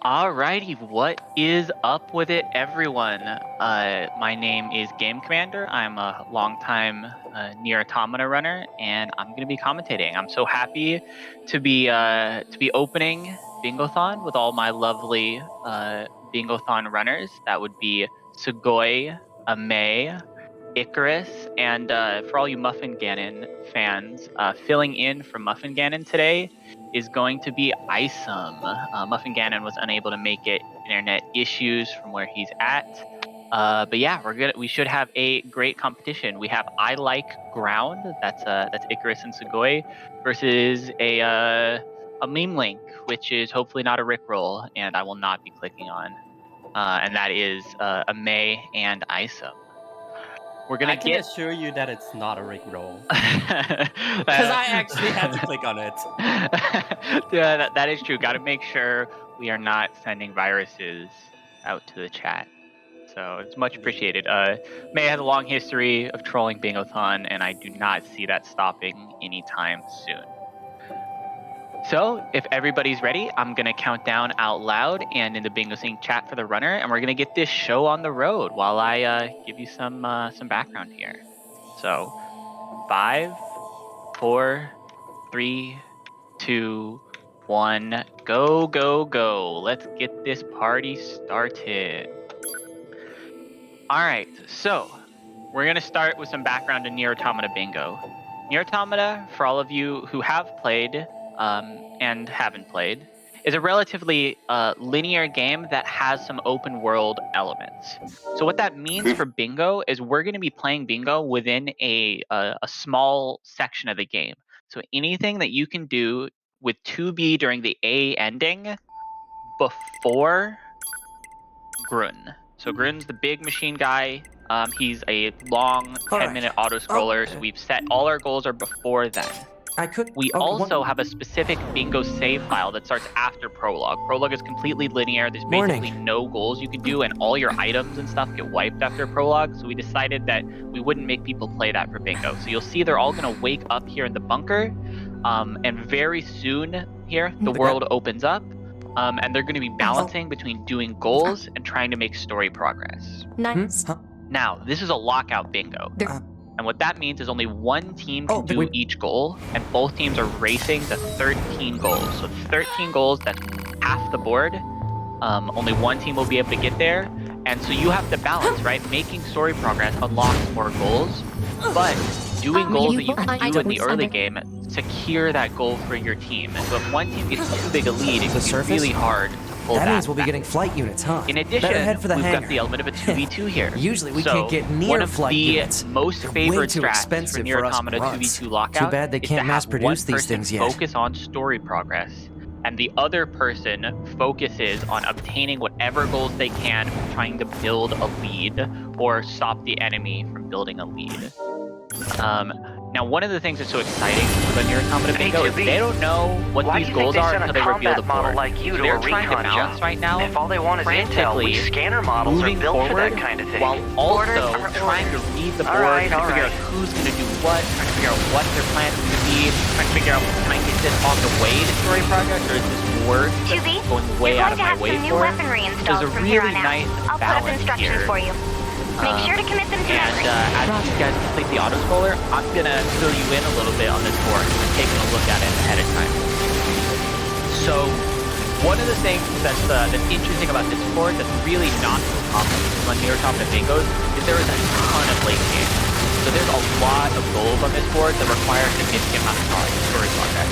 Alrighty, what is up with it, everyone? My name is Game Commander. I'm a longtime NieR Automata runner, and I'm going to be commentating. I'm so happy to be opening Bingothon with all my lovely Bingothon runners. That would be Tsugoii, Ameiii, Icarus, and for all you MuffinGanon fans, filling in for MuffinGanon today is going to be Isum. MuffinGanon was unable to make it, internet issues from where he's at. But yeah, we should have a great competition. We have I Like Ground, that's Icarus and Tsugoii, versus a meme link, which is hopefully not a Rickroll, and I will not be clicking on. And that is Ameiii and Isum. I can assure you that it's not a Rickroll. Because I actually had to click on it. Yeah, that is true. Got to make sure we are not sending viruses out to the chat. So it's much appreciated. May has a long history of trolling Bingothon, and I do not see that stopping anytime soon. So if everybody's ready, I'm going to count down out loud and in the Bingo Sync chat for the runner, and we're going to get this show on the road while I give you some background here. So 5, 4, 3, 2, 1, go, go, go. Let's get this party started. All right, so we're going to start with some background in NieR Automata Bingo. NieR Automata, for all of you who have played and haven't played, is a relatively linear game that has some open world elements. So what that means for Bingo is we're going to be playing Bingo within a small section of the game. So anything that you can do with 2B during the A ending before Grun. So Grun's the big machine guy. He's a long 10-minute auto-scroller, so we've set all our goals are before then. We also have a specific Bingo save file that starts after Prologue. Prologue is completely linear. There's basically no goals you can do, and all your items and stuff get wiped after Prologue, so we decided that we wouldn't make people play that for Bingo. So you'll see they're all going to wake up here in the bunker, and very soon here, the world opens up, and they're going to be balancing between doing goals and trying to make story progress. Nice. Now, this is a lockout Bingo. And what that means is only one team can do each goal, and both teams are racing to 13 goals. So 13 goals, that's half the board. Only one team will be able to get there. And so you have to balance, right? Making story progress unlocks more goals, but doing goals that you can do in the early game secure that goal for your team. And so if one team gets too big a lead, it can be really hard to pull that back. means we'll be getting flight units, huh? In addition, we've got the element of a 2v2 here. Usually we can't get near flight units. One of the most favorite strats for NieR Automata 2v2 Lockout Too bad they can't mass produce these things yet. Focus on story progress, and the other person focuses on obtaining whatever goals they can, trying to build a lead or stop the enemy from building a lead. Now, one of the things that's so exciting about NieR Automata Bingo is they don't know what these goals are until they reveal the board. Like you so they're trying to balance right now, if all they want is intel, we scanner models are built for that kind of thing. While also trying to read the board, trying to figure out who's going to do what, trying to figure out what their plan is going to be, trying to figure out, can I get this on the way to story progress, or is this worth going way out of my way for it? There's a really nice balance here. Make sure to commit them to memory. And as you guys complete the auto-scroller, I'm going to fill you in a little bit on this board. I'm taking a look at it ahead of time. So, one of the things that's interesting about this board that's really not so common on NieR Automata Bingos is there is a ton of late game. So there's a lot of goals on this board that require a significant amount of story progress.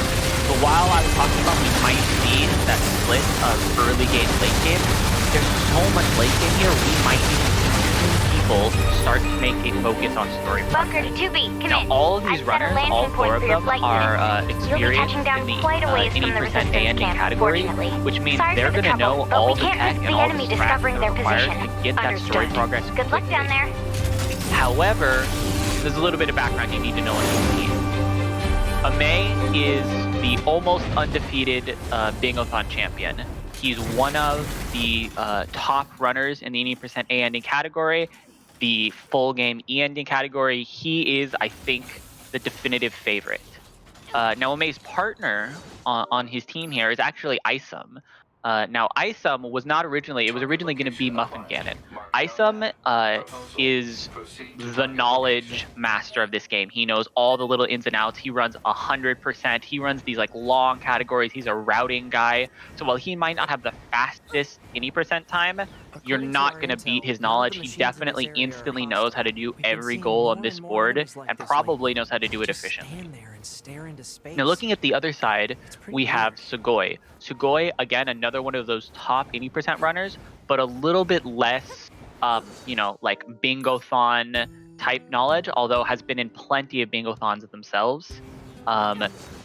So while I was talking about we might see that split of early game, late game, there's so much late game here, we might need people start to make a focus on story progress. Now, all of these runners, all 4 of them, are experienced in the any percent A ending category, which means they're going to know all the tech and all the strats that are required to get that story progress. Good luck down there. However, there's a little bit of background you need to know on this team. Ameiii is the almost undefeated Bingothon champion. He's one of the top runners in the 80% A ending category, the full game E ending category. He is, I think, the definitive favorite. Now, Ameii's partner on his team here is actually Isum. Now, Isum was not originally, it was originally going to be MuffinGanon. Isum is the knowledge master of this game. He knows all the little ins and outs. He runs 100%. He runs these like long categories. He's a routing guy. So while he might not have the fastest any percent time, you're not going to beat his knowledge. He definitely instantly knows how to do every goal on this board and probably knows how to do it efficiently. Now, looking at the other side, we have Tsugoii. Tsugoii, again, another one of those top 80% runners, but a little bit less, you know, like Bingothon type knowledge, although has been in plenty of Bingothons themselves.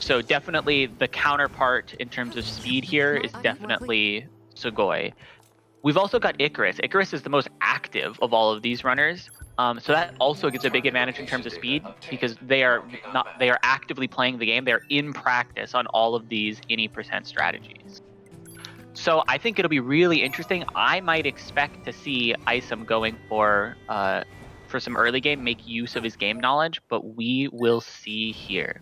So definitely the counterpart in terms of speed here is definitely Tsugoii. We've also got Icarus. Icarus is the most active of all of these runners. So that also gives a big advantage in terms of speed because they are actively playing the game. They're in practice on all of these any percent strategies. So I think it'll be really interesting. I might expect to see Isum going for some early game, make use of his game knowledge, but we will see here.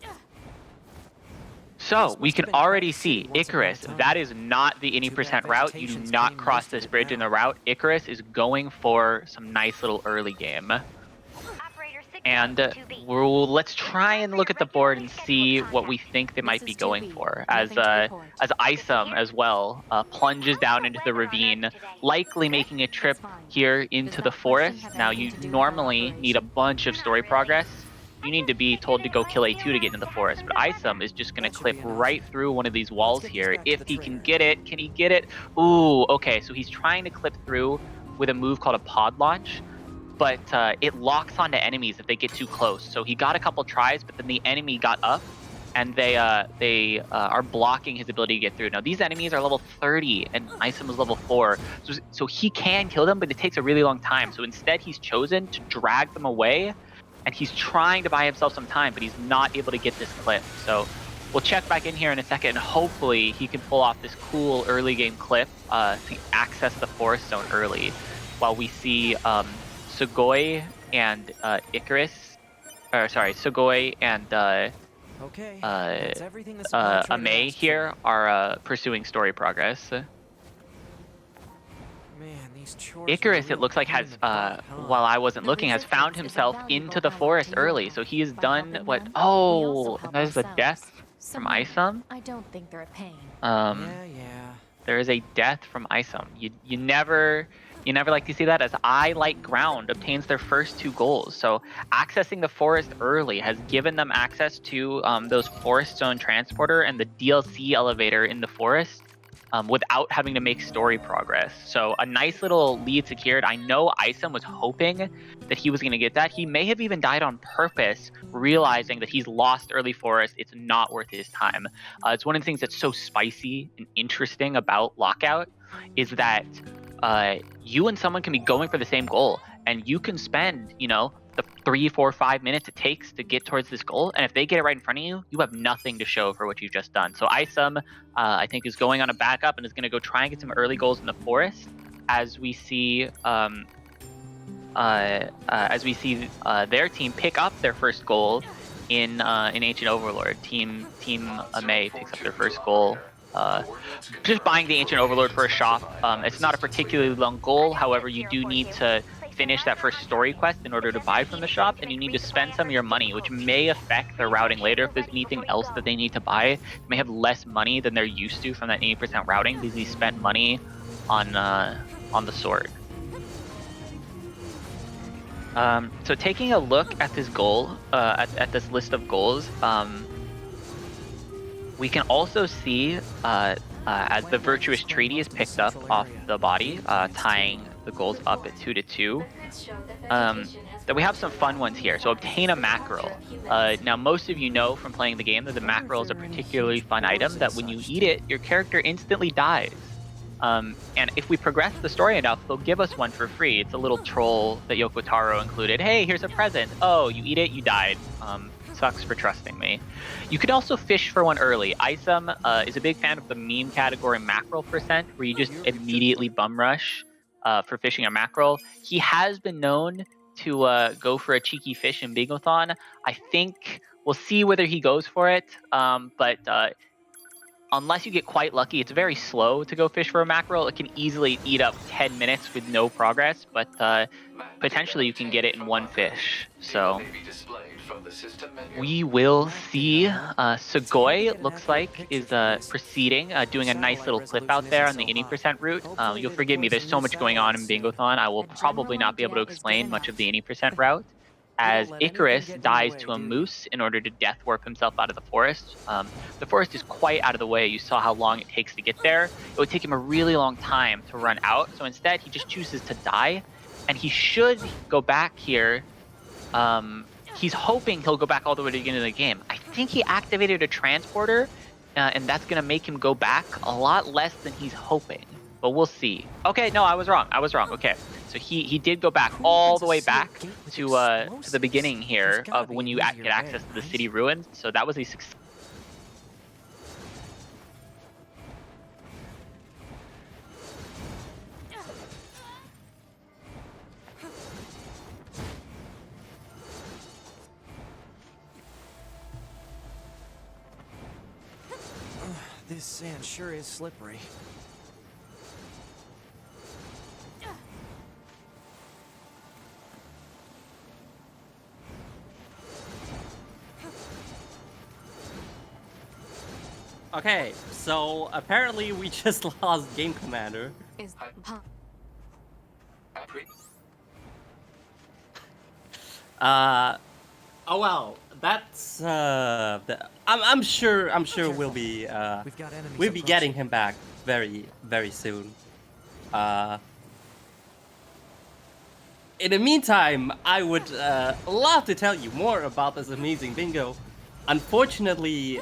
So we can already see Icarus. That is not the any percent route. You do not cross this bridge in the route. Icarus is going for some nice little early game. And let's try and look at the board and see what we think they might be going for. As Isum as well plunges down into the ravine, likely making a trip here into the forest. Now you normally need a bunch of story progress. You need to be told to go kill A2 to get into the forest, but Isum is just going to clip right through one of these walls here. If he can get it, can he get it? Ooh, okay, so he's trying to clip through with a move called a pod launch, but it locks onto enemies if they get too close. So he got a couple tries, but then the enemy got up, and they are blocking his ability to get through. Now, these enemies are level 30, and Isum is level 4, so he can kill them, but it takes a really long time. So instead, he's chosen to drag them away, and he's trying to buy himself some time, but he's not able to get this clip. So we'll check back in here in a second, and hopefully he can pull off this cool early game clip to access the forest zone early, while we see Tsugoii and Tsugoii and Ameiii here are pursuing story progress. Icarus, it looks like, has, while I wasn't looking, has found himself into the forest early. So he has done what? Oh, and there's a death from Isum. I don't think they're a pain. There is a death from Isum. You never like to see that, as I Like Ground obtains their first 2 goals. So accessing the forest early has given them access to those forest zone transporter and the DLC elevator in the forest. Without having to make story progress. So a nice little lead secured. I know Isum was hoping that he was going to get that. He may have even died on purpose, realizing that he's lost early forest. It's not worth his time. It's one of the things that's so spicy and interesting about Lockout is that you and someone can be going for the same goal, and you can spend, you know, the 3, 4, 5 minutes it takes to get towards this goal, and if they get it right in front of you, you have nothing to show for what you've just done. So Isum, I think, is going on a backup and is going to go try and get some early goals in the forest, as we see their team pick up their first goal in Ancient Overlord. Team Ameiii picks up their first goal. Just buying the Ancient Overlord for a shop. It's not a particularly long goal, however, you do need to finish that first story quest in order to buy from the shop, and you need to spend some of your money, which may affect their routing later. If there's anything else that they need to buy, they may have less money than they're used to from that 80% routing because he spent money on the sword. So taking a look at this goal, at this list of goals, we can also see as the Virtuous Treaty is picked up off the body, tying the goals up at 2-2, that we have some fun ones here. So obtain a mackerel. Now, most of you know from playing the game that the mackerel is a particularly fun item that when you eat it, your character instantly dies. And if we progress the story enough, they'll give us one for free. It's a little troll that Yoko Taro included. Hey, here's a present. Oh, you eat it, you died. Sucks for trusting me. You could also fish for one early. Isum is a big fan of the meme category mackerel percent, where you just immediately bum rush for fishing a mackerel. He has been known to go for a cheeky fish in Bingothon. I think we'll see whether he goes for it, but unless you get quite lucky, it's very slow to go fish for a mackerel. It can easily eat up 10 minutes with no progress, but potentially you can get it in one fish. So we will see. Tsugoii, it looks like, is proceeding, doing a nice little clip out there on the 80% route. You'll forgive me, there's so much going on in Bingothon. I will probably not be able to explain much of the 80% route, as Icarus dies to a moose in order to death warp himself out of the forest. The forest is quite out of the way. You saw how long it takes to get there. It would take him a really long time to run out. So instead, he just chooses to die. And he should go back here. He's hoping he'll go back all the way to the beginning of the game. I think he activated a transporter, and that's going to make him go back a lot less than he's hoping. But we'll see. Okay, no, I was wrong. Okay. So he did go back all the way back to the beginning here of when you get access to the city ruins. So that was a success. This sand sure is slippery. Okay, so apparently we just lost Game Commander. Oh well, that's I'm sure we'll be getting him back very soon. In the meantime, I would love to tell you more about this amazing bingo. Unfortunately,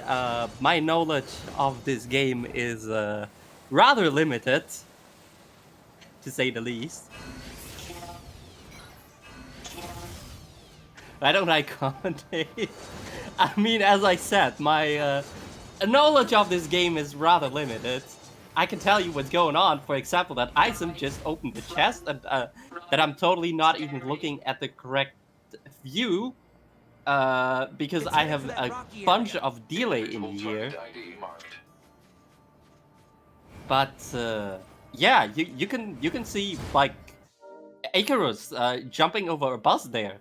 my knowledge of this game is rather limited, to say the least. I don't like commentate. I mean, as I said, my knowledge of this game is rather limited. I can tell you what's going on. For example, that Isom just opened the chest, and that I'm totally not even looking at the correct view, because I have a bunch of delay in here. But yeah, you can see like Icarus jumping over a bus there.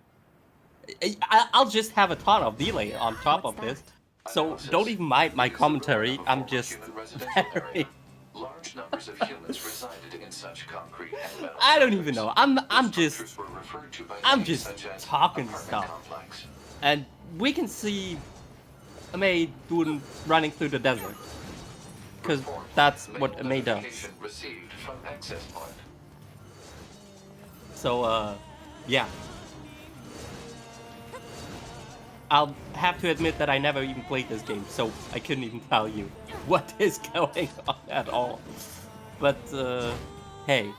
I'll just have a ton of delay on top of this, so don't even mind my commentary. I'm just very... Large numbers of humans resided in such concrete and I don't even know. I'm just talking stuff, and we can see Ameiii running through the desert, because that's what Ameiii does. So yeah. I'll have to admit that I never even played this game, so I couldn't even tell you what is going on at all. But hey,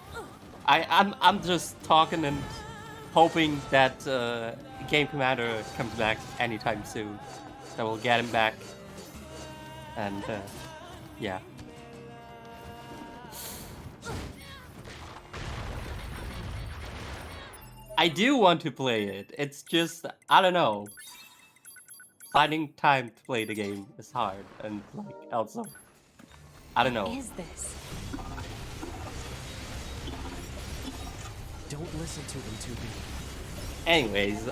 I'm just talking and hoping that Game Commander comes back anytime soon. That we'll get him back, and yeah. I do want to play it. It's just, I don't know. Finding time to play the game is hard, and like also, I don't know. What is this? Don't listen to them, Tubi. Anyways,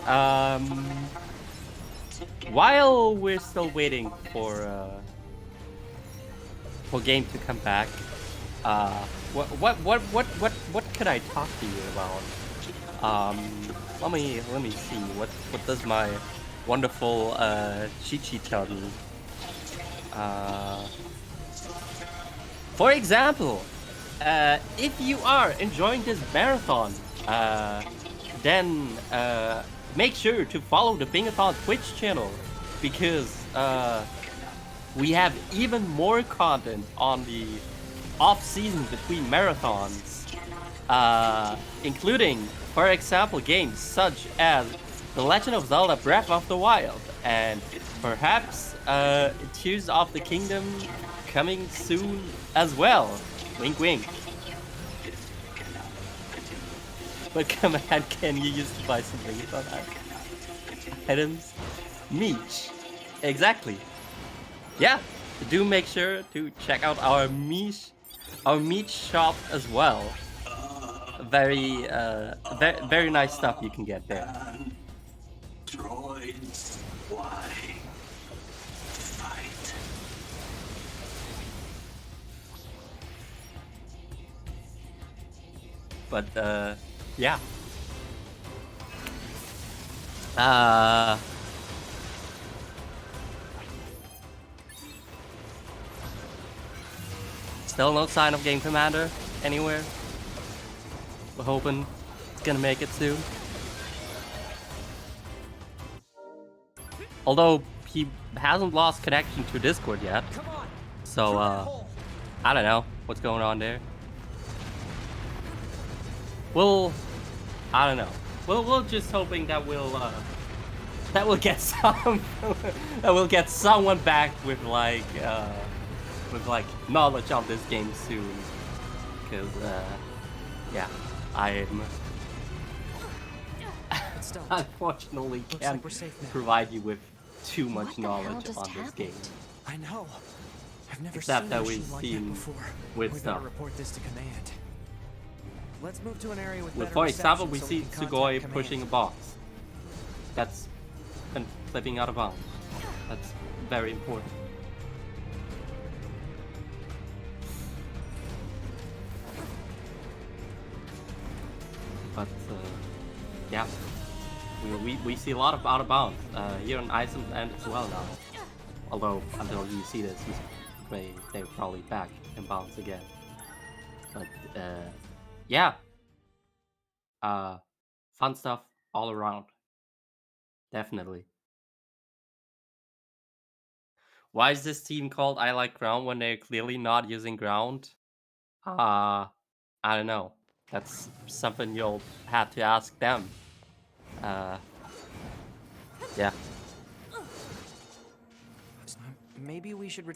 while we're still waiting for game to come back, what could I talk to you about? Let me see. What does my wonderful cheat sheet tell me? For example, if you are enjoying this marathon, then make sure to follow the Bingothon Twitch channel, because we have even more content on the off-season between marathons, including, for example, games such as The Legend of Zelda Breath of the Wild, and perhaps Tears of the Kingdom coming soon as well. Wink wink. But come on, can you use to buy some Bingothon items? Meech. Exactly. Yeah, do make sure to check out our meat shop as well. Very very nice stuff you can get there. Droids, why fight? But yeah. Still no sign of Game Commander anywhere. We're hoping it's gonna make it soon. Although he hasn't lost connection to Discord yet. So I don't know what's going on there. I don't know. We're just hoping that we'll get someone back with like knowledge of this game soon. Because yeah, I'm unfortunately can't provide you with too much knowledge on this game. I know. I've never Except seen that a we've machine like seen that before. with We stuff. gotta report this to command. Let's move to an area with better For example, reception we so see can Tsugoii contact pushing a command. box. That's been flipping out of bounds. That's very important. But yeah, we see a lot of out of bounds here on Iceland and as well now. Although until you see this, they're probably back in bounds again. But yeah, fun stuff all around. Definitely. Why is this team called I Like Ground when they're clearly not using ground? I don't know. That's something you'll have to ask them. Yeah. Maybe we should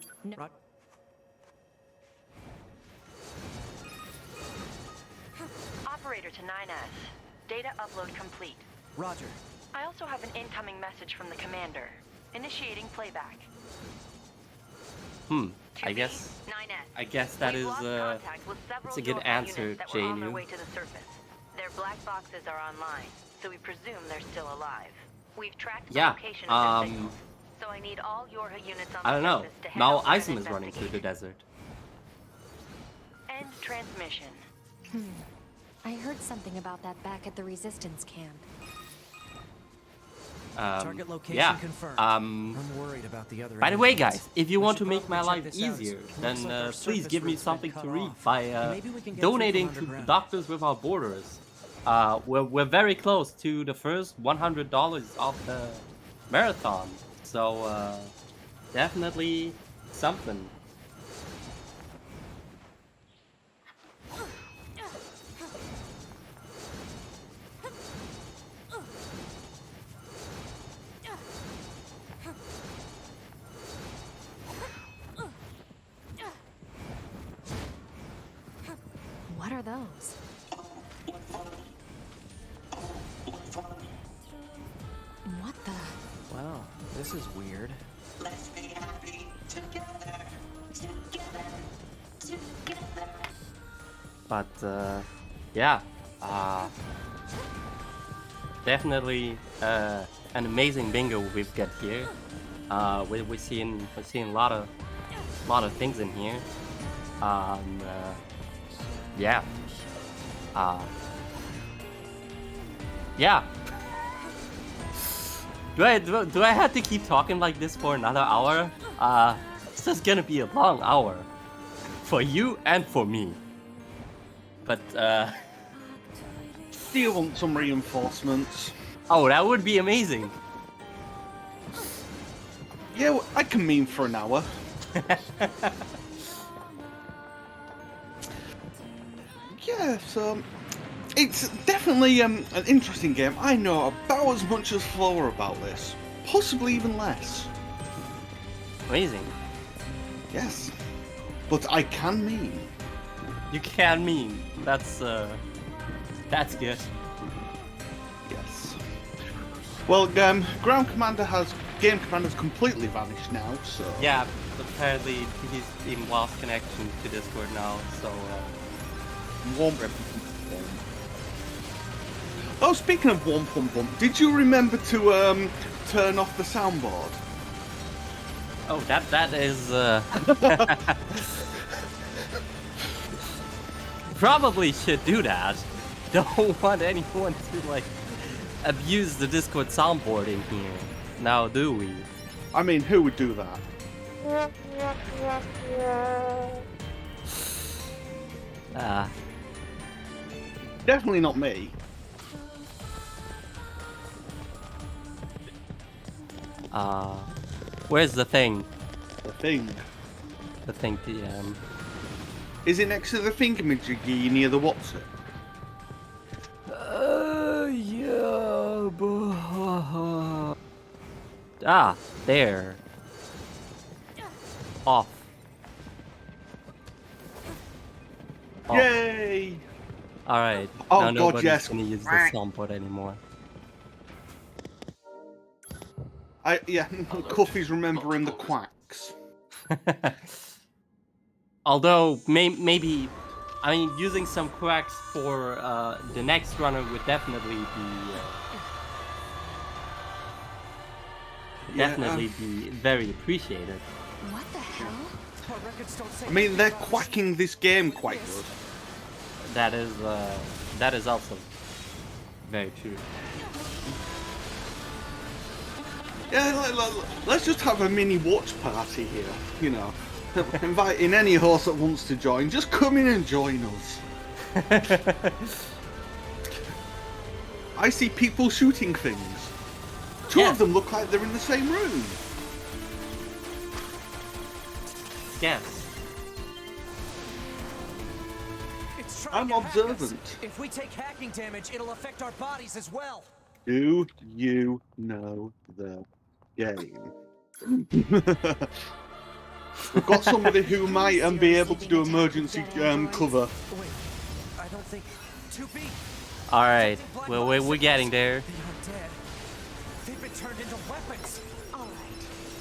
Operator to 9S. Data upload complete. Roger. I also have an incoming message from the commander. Initiating playback. I guess 9S. I guess that We've is lost contact with several it's a good UFO answer, units that were on their JNU. way to the surface. Their black boxes are online, so we presume they're still alive. We've tracked the Yeah, location of their signals, so I need all your units on I the don't know. surface to head Now over and Iceland is running through the investigate. desert. End transmission. I heard something about that back at the resistance camp. Target location Yeah. confirmed. Um. I'm worried about the other By the way, aliens. guys, if you We want to should make my probably life check this out. easier, Looks then like our please surface give me route's been something cut to read off. by Maybe we can get through from donating to underground. Doctors Without Borders. We're very close to the first $100 of the marathon, so definitely something. What are those? What the? Wow, this is weird. Let's be happy together, together, together. But yeah, definitely an amazing bingo we've got here. We're seeing a lot of things in here. Yeah. Yeah. Do I have to keep talking like this for another hour? This is gonna be a long hour for you and for me. But Do you want some reinforcements? oh, that would be amazing. Yeah, well, I can mean for an hour. Yeah, so it's definitely an interesting game. I know about as much as Flora about this, possibly even less. Amazing. Yes, but I can mean. You can mean. That's good. Yes. Well, Ground Commander has Game Commander's completely vanished now, so... Yeah, apparently he's lost connection to Discord now, so... Womp. Oh, speaking of Womp, did you remember to turn off the soundboard? Oh, that is... Probably should do that. Don't want anyone to, like, abuse the Discord soundboard in here. Now, do we? I mean, who would do that? Definitely not me. Where's the thing? The thing. The thing, TM. Is it next to the thingamajiggy near the Watson? Yeah, Ah, there. Off. Yay! Alright. Oh, now God, nobody's yes. gonna use the soundboard anymore. Yeah, Cuffy's remembering the quacks. Although, maybe... I mean, using some quacks for the next runner would definitely be... be very appreciated. What the hell? I mean, they're quacking this game quite good. That is also very true. Yeah, let's just have a mini watch party here, you know. Inviting any horse that wants to join, just come in and join us. I see people shooting things. Two of them look like they're in the same room. Yes. I'm observant. If we take hacking damage, it'll affect our bodies as well. Do you know the game? We've got somebody who might be able to do emergency cover. Wait, I don't think... 2B! Alright, well, we're getting there. They aren't dead. They've been turned into weapons. Alright,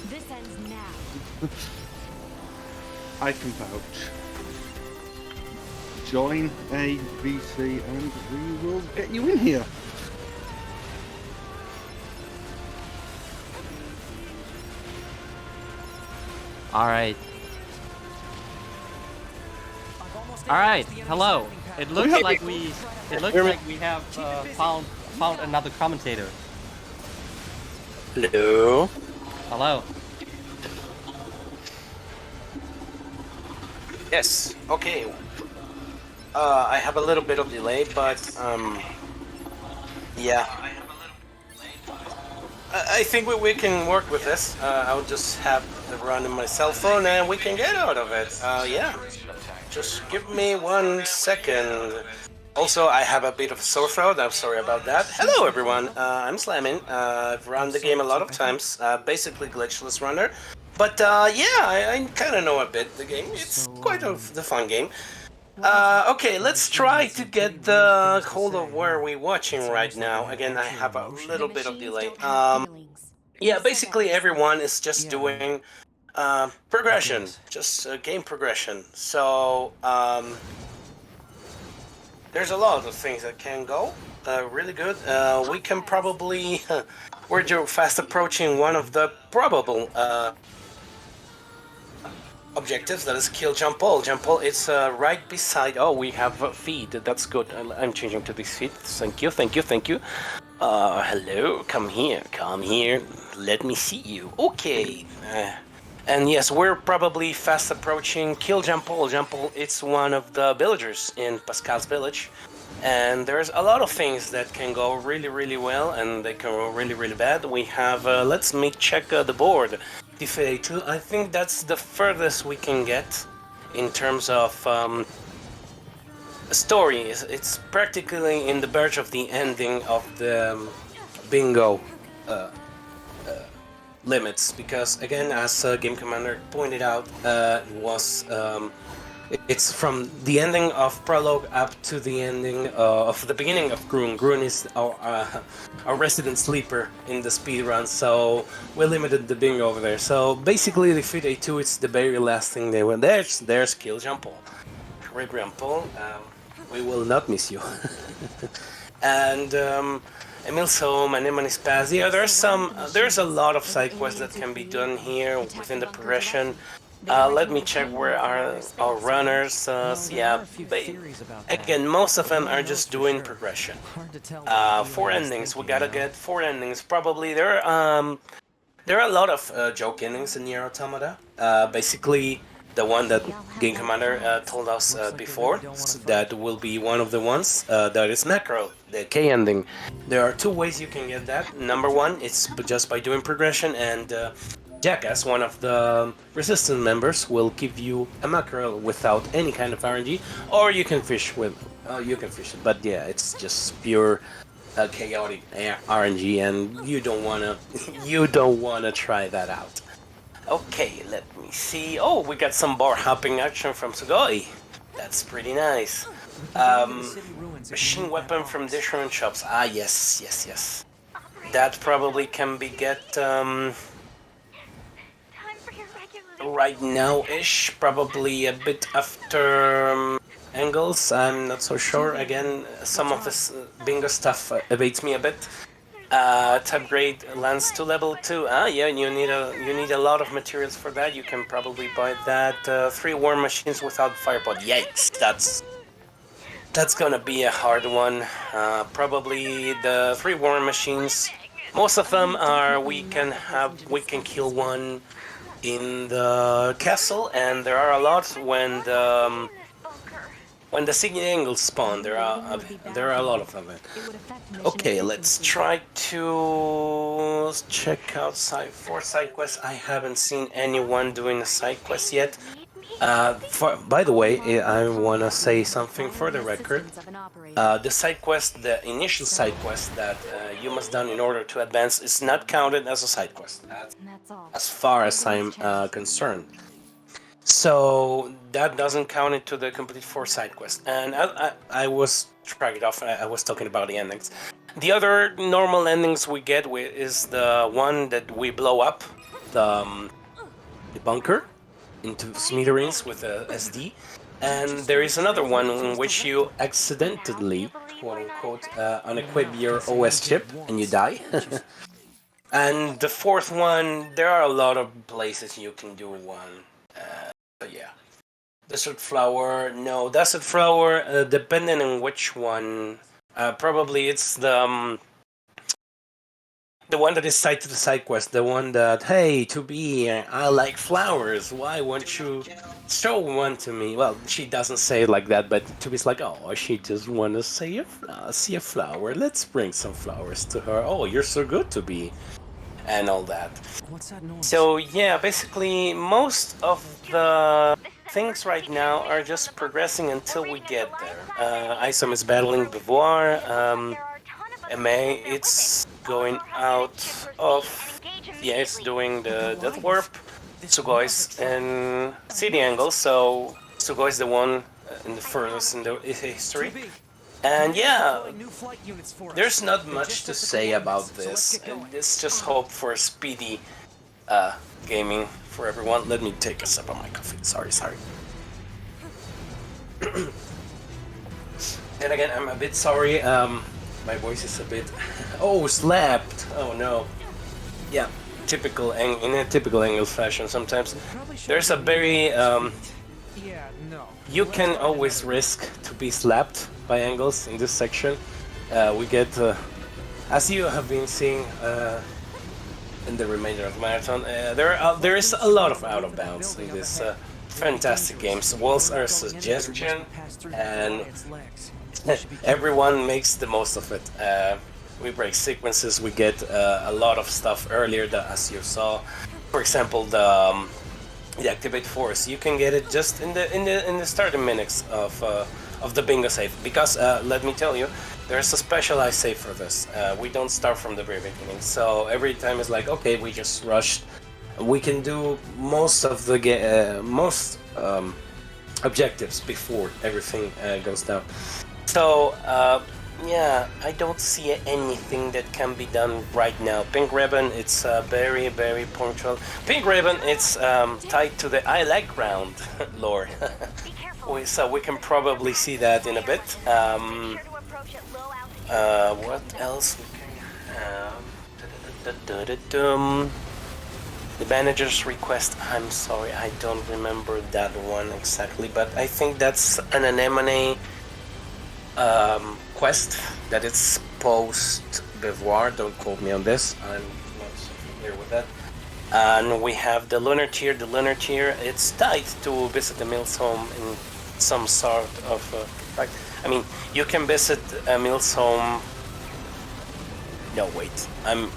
this ends now. I can vouch. Join A, B, C, and we will get you in here. Alright. Alright, hello. It looks like we have found another commentator. Hello. Hello. Yes. Okay. I have a little bit of delay, but yeah. I think we can work with this. I'll just have to run in my cell phone and we can get out of it. Yeah. Just give me 1 second. Also, I have a bit of sore throat. I'm sorry about that. Hello, everyone. I'm Slamming. I've run the game a lot of times. Basically, glitchless runner. But yeah, I kind of know a bit the game. It's quite the fun game. Okay, let's try to get the hold of where we're watching right now. Again, I have a little bit of delay. Yeah, basically everyone is just doing progression, just game progression. So there's a lot of things that can go really good. We can probably we're fast approaching one of the probable objectives, that is kill Jump All. Jump All is right beside... Oh, we have a feed. That's good. I'm changing to this feed. Thank you, thank you, thank you. Hello, come here, come here. Let me see you. Okay. And yes, we're probably fast approaching kill Jump All. Jump All, it's one of the villagers in Pascal's village. And there's a lot of things that can go really, really well, and they can go really, really bad. We have... let's check the board. I think that's the furthest we can get in terms of story. It's practically in the verge of the ending of the bingo limits, because again, as Game Commander pointed out, it was It's from the ending of Prologue up to the ending of the beginning of Grun. Grun is our resident sleeper in the speedrun, so we limited the bingo over there. So basically, the Fit A2, it's the very last thing they went. There's Kill Jean Paul. Great Jean Paul, we will not miss you. And Emil Sohm and Emanis Paz. Yeah, there's a lot of side quests that can be done here within the progression. Let me check where are our runners. Yeah, again, most of them are just doing progression. 4 endings. We gotta get 4 endings. Probably there are a lot of joke endings in NieR Automata. Basically, the one that Game Commander told us before, so that will be one of the ones. That is Macro, the K ending. There are 2 ways you can get that. Number 1, it's just by doing progression, and Jackass, one of the Resistance members, will give you a mackerel without any kind of RNG, or you can fish with, you can fish it, but yeah, it's just pure chaotic RNG, and you don't wanna try that out. Okay, let me see. Oh, we got some bar hopping action from Tsugoii. That's pretty nice. Machine weapon from different shops. Ah, yes. That probably can be get right now-ish, probably a bit after Angles. I'm not so sure. Again, some of this bingo stuff evades me a bit. To upgrade Lance to level 2. Ah, yeah, you need a lot of materials for that. You can probably buy that. 3 war machines without firepod. Yikes, that's gonna be a hard one. Probably the 3 war machines. Most of them are we can kill one in the castle, and there are a lot when the Signet Angles spawn. There are a lot of them. Okay, let's try to check out 4 side quests. I haven't seen anyone doing a side quest yet. By the way, I want to say something for the record. The side quest, the initial side quest that you must done in order to advance, is not counted as a side quest, as far as I'm concerned. So that doesn't count into the complete 4 side quests. And I was trying it off. I was talking about the endings. The other normal endings we get is the one that we blow up the bunker into smithereens with a SD, and there is another one in which you accidentally, quote unquote, unequip your OS chip and you die. And the 4th one, there are a lot of places you can do one. But yeah, Desert Flower, no, Desert Flower, depending on which one, probably it's the one that is tied to the side quest, the one that, hey, to be, I like flowers, why won't you show one to me? Well, she doesn't say it like that, but to be's like, oh, she just want to see a flower, let's bring some flowers to her, oh, you're so good to be, and all that. What's that noise? So yeah, basically, most of the things right now are just progressing until we get there. Isom is battling Beauvoir, Ameiii, it's going out of, yeah, it's doing the Death Warp. Tsugoii's in City Angle, so Tsugoii's the one in the furthest in the history. And yeah, there's not much to say about this. It's just hope for speedy gaming for everyone. Let me take a sip of my coffee. Sorry. Then again, I'm a bit sorry. My voice is a bit... Oh, slapped! Oh no. Yeah, in a typical Angle fashion sometimes. There's a very... You can always risk to be slapped by Angles in this section. We get... as you have been seeing in the remainder of the marathon, there is a lot of out of bounds in this fantastic games. Walls are a suggestion, and everyone makes the most of it. We break sequences, we get a lot of stuff earlier that, as you saw. For example, the activate force. You can get it just in the starting minutes of the bingo save. Because let me tell you, there's a specialized save for this. We don't start from the very beginning. So every time it's like, okay, we just rushed. We can do most of the objectives before everything goes down. So yeah, I don't see anything that can be done right now. Pink Ribbon, it's very, very punctual. Pink Ribbon, it's tied to the I like ground lore. So we can probably see that in a bit. What else? The manager's request, I'm sorry, I don't remember that one exactly, but I think that's an anemone quest that it's post-Beauvoir, don't quote me on this, I'm not so familiar with that. And we have the lunar tier. The lunar tier, it's tied to visit the Mills home in some sort of right. I mean, you can visit Mills home. No, wait, I'm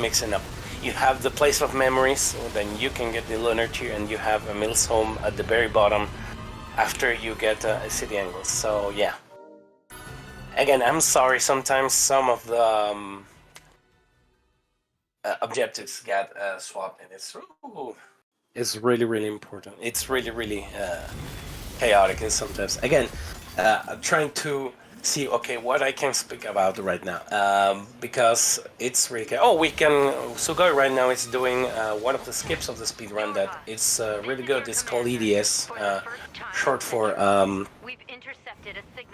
mixing up. You have the place of memories, then you can get the lunar tier, and you have a Mills home at the very bottom after you get a city angle. So yeah. Again, I'm sorry. Sometimes some of the objectives get swapped, and it's really important. It's really chaotic, and sometimes again, I'm trying to see what I can speak about right now because it's really Tsugoii right now is doing one of the skips of the speedrun that it's really good. It's called EDS, short for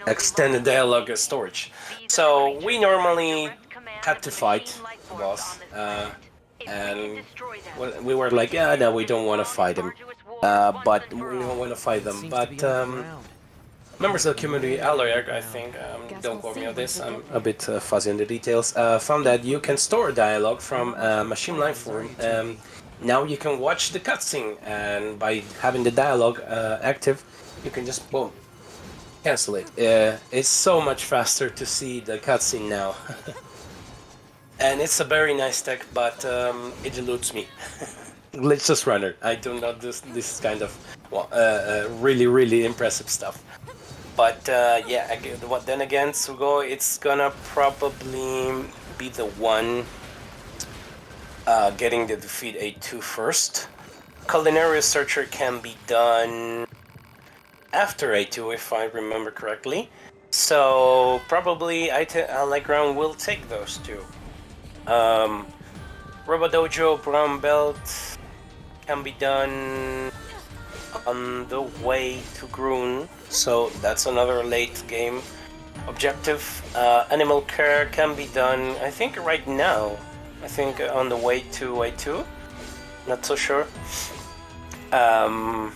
extended dialogue storage. So we normally had to fight the boss, and we were like, yeah, no, we don't want to fight him, but we don't want to fight them. But members of the community, Alloy, I think, don't quote me on this, I'm a bit fuzzy on the details, found that you can store dialogue from machine line form. Now you can watch the cutscene, and by having the dialogue active, you can just, boom, cancel it. It's so much faster to see the cutscene now. And it's a very nice tech, but it eludes me. Let's just run it. I do not do this kind of really impressive stuff. But yeah, then again, Tsugoii, it's gonna probably be the one getting the defeat A2 first. Culinary Researcher can be done after A2, if I remember correctly. So probably Alleground will take those two. Robodojo Brown Belt can be done on the way to Groon, so that's another late game objective. Animal Care can be done, I think right now. I think on the way to A2. Not so sure. I'm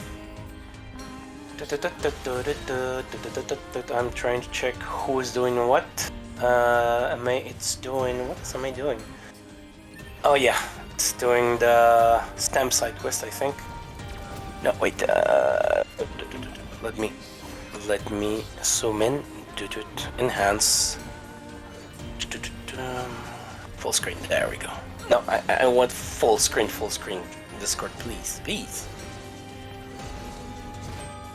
trying to check who is doing what. It's doing... What is Ameiii doing? Oh yeah, it's doing the stamp side quest, I think. No, wait. Let me zoom in. Enhance. Full screen. There we go. No, I want full screen. Discord, please.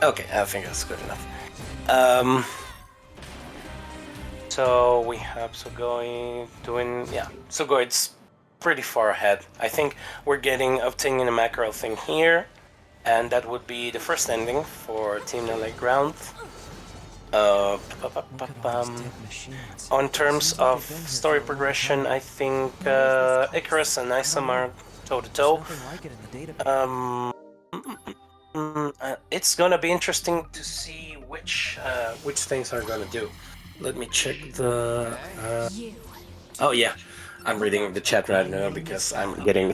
Okay, I think that's good enough. So we have Tsugoii doing, Tsugoii, it's pretty far ahead. I think we're obtaining a macro thing here, and that would be the first ending for Team Nalek Ground. On terms of story progression, I think Icarus and Isam are toe-to-toe. It's gonna be interesting to see which things are gonna do. Let me check the... Oh yeah, I'm reading the chat right now because I'm getting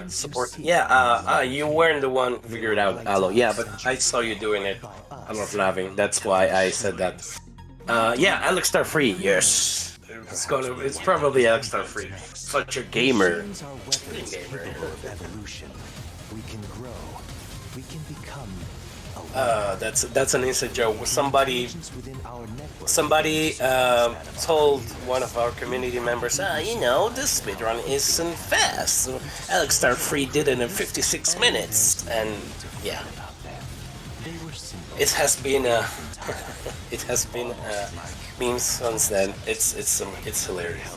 support. Yeah, you weren't the one who figured out Allo. Yeah, but I saw you doing it. I'm not laughing. That's why I said that. Yeah, Alex Star Free. Yes, it's probably Alex Star Free. Such a gamer. Evolution. We can grow. We can become. That's an inside joke. Somebody told one of our community members, this speedrun isn't fast. So Alex Star Free did it in 56 minutes, and yeah, it has been memes since then. It's hilarious.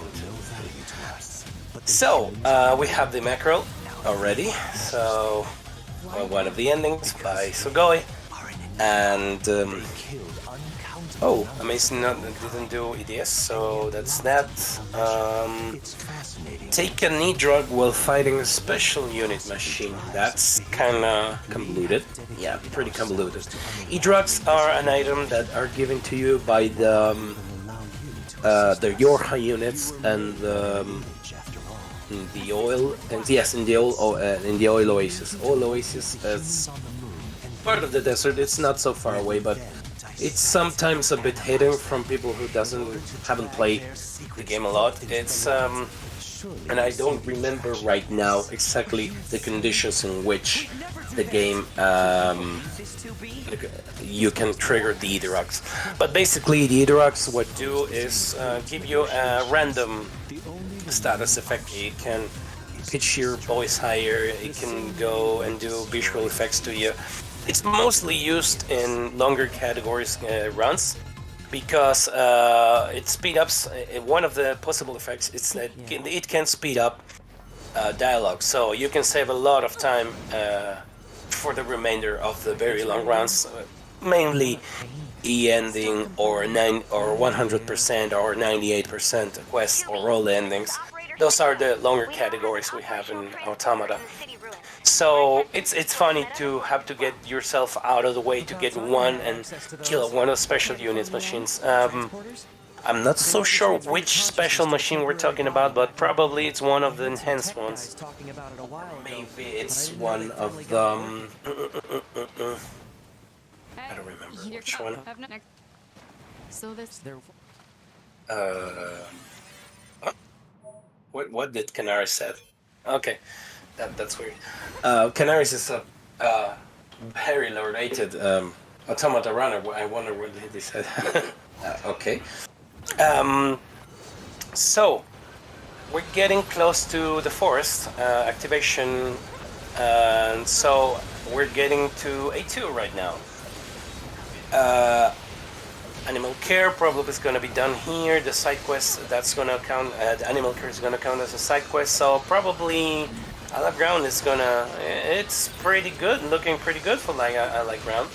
So we have the macro already. So one of the endings by Tsugoii. And oh, Ameiii didn't do EDS, so that's that. Take a knee drug while fighting a special unit machine. That's kinda convoluted. Yeah, pretty convoluted. E-drugs are an item that are given to you by the Yorha units and the oil, and yes, in the oil oasis. Oil oasis is part of the desert. It's not so far away, but it's sometimes a bit hidden from people who haven't played the game a lot. It's and I don't remember right now exactly the conditions in which the game you can trigger the E-drugs. But basically, the E-drugs what do is give you a random status effect. It can pitch your voice higher. It can go and do visual effects to you. It's mostly used in longer categories runs because it speed ups. One of the possible effects is that it can speed up dialogue, so you can save a lot of time for the remainder of the very long runs, mainly E-ending or 100% or 98% quests or all endings. Those are the longer categories we have in Automata. So it's funny to have to get yourself out of the way to get one and kill one of the special units machines. I'm not so sure which special machine we're talking about, but probably it's one of the enhanced ones. Maybe it's one of the... I don't remember which one. What did Canaris said? Okay, that's weird. Canaris is a very low-rated Automata runner. I wonder what he said. Okay. So we're getting close to the forest activation, and so we're getting to A2 right now. Animal care probably is going to be done here. The side quest that's going to count. The animal care is going to count as a side quest. So probably Allied Ground is gonna. It's pretty good, looking pretty good for like Allied Ground.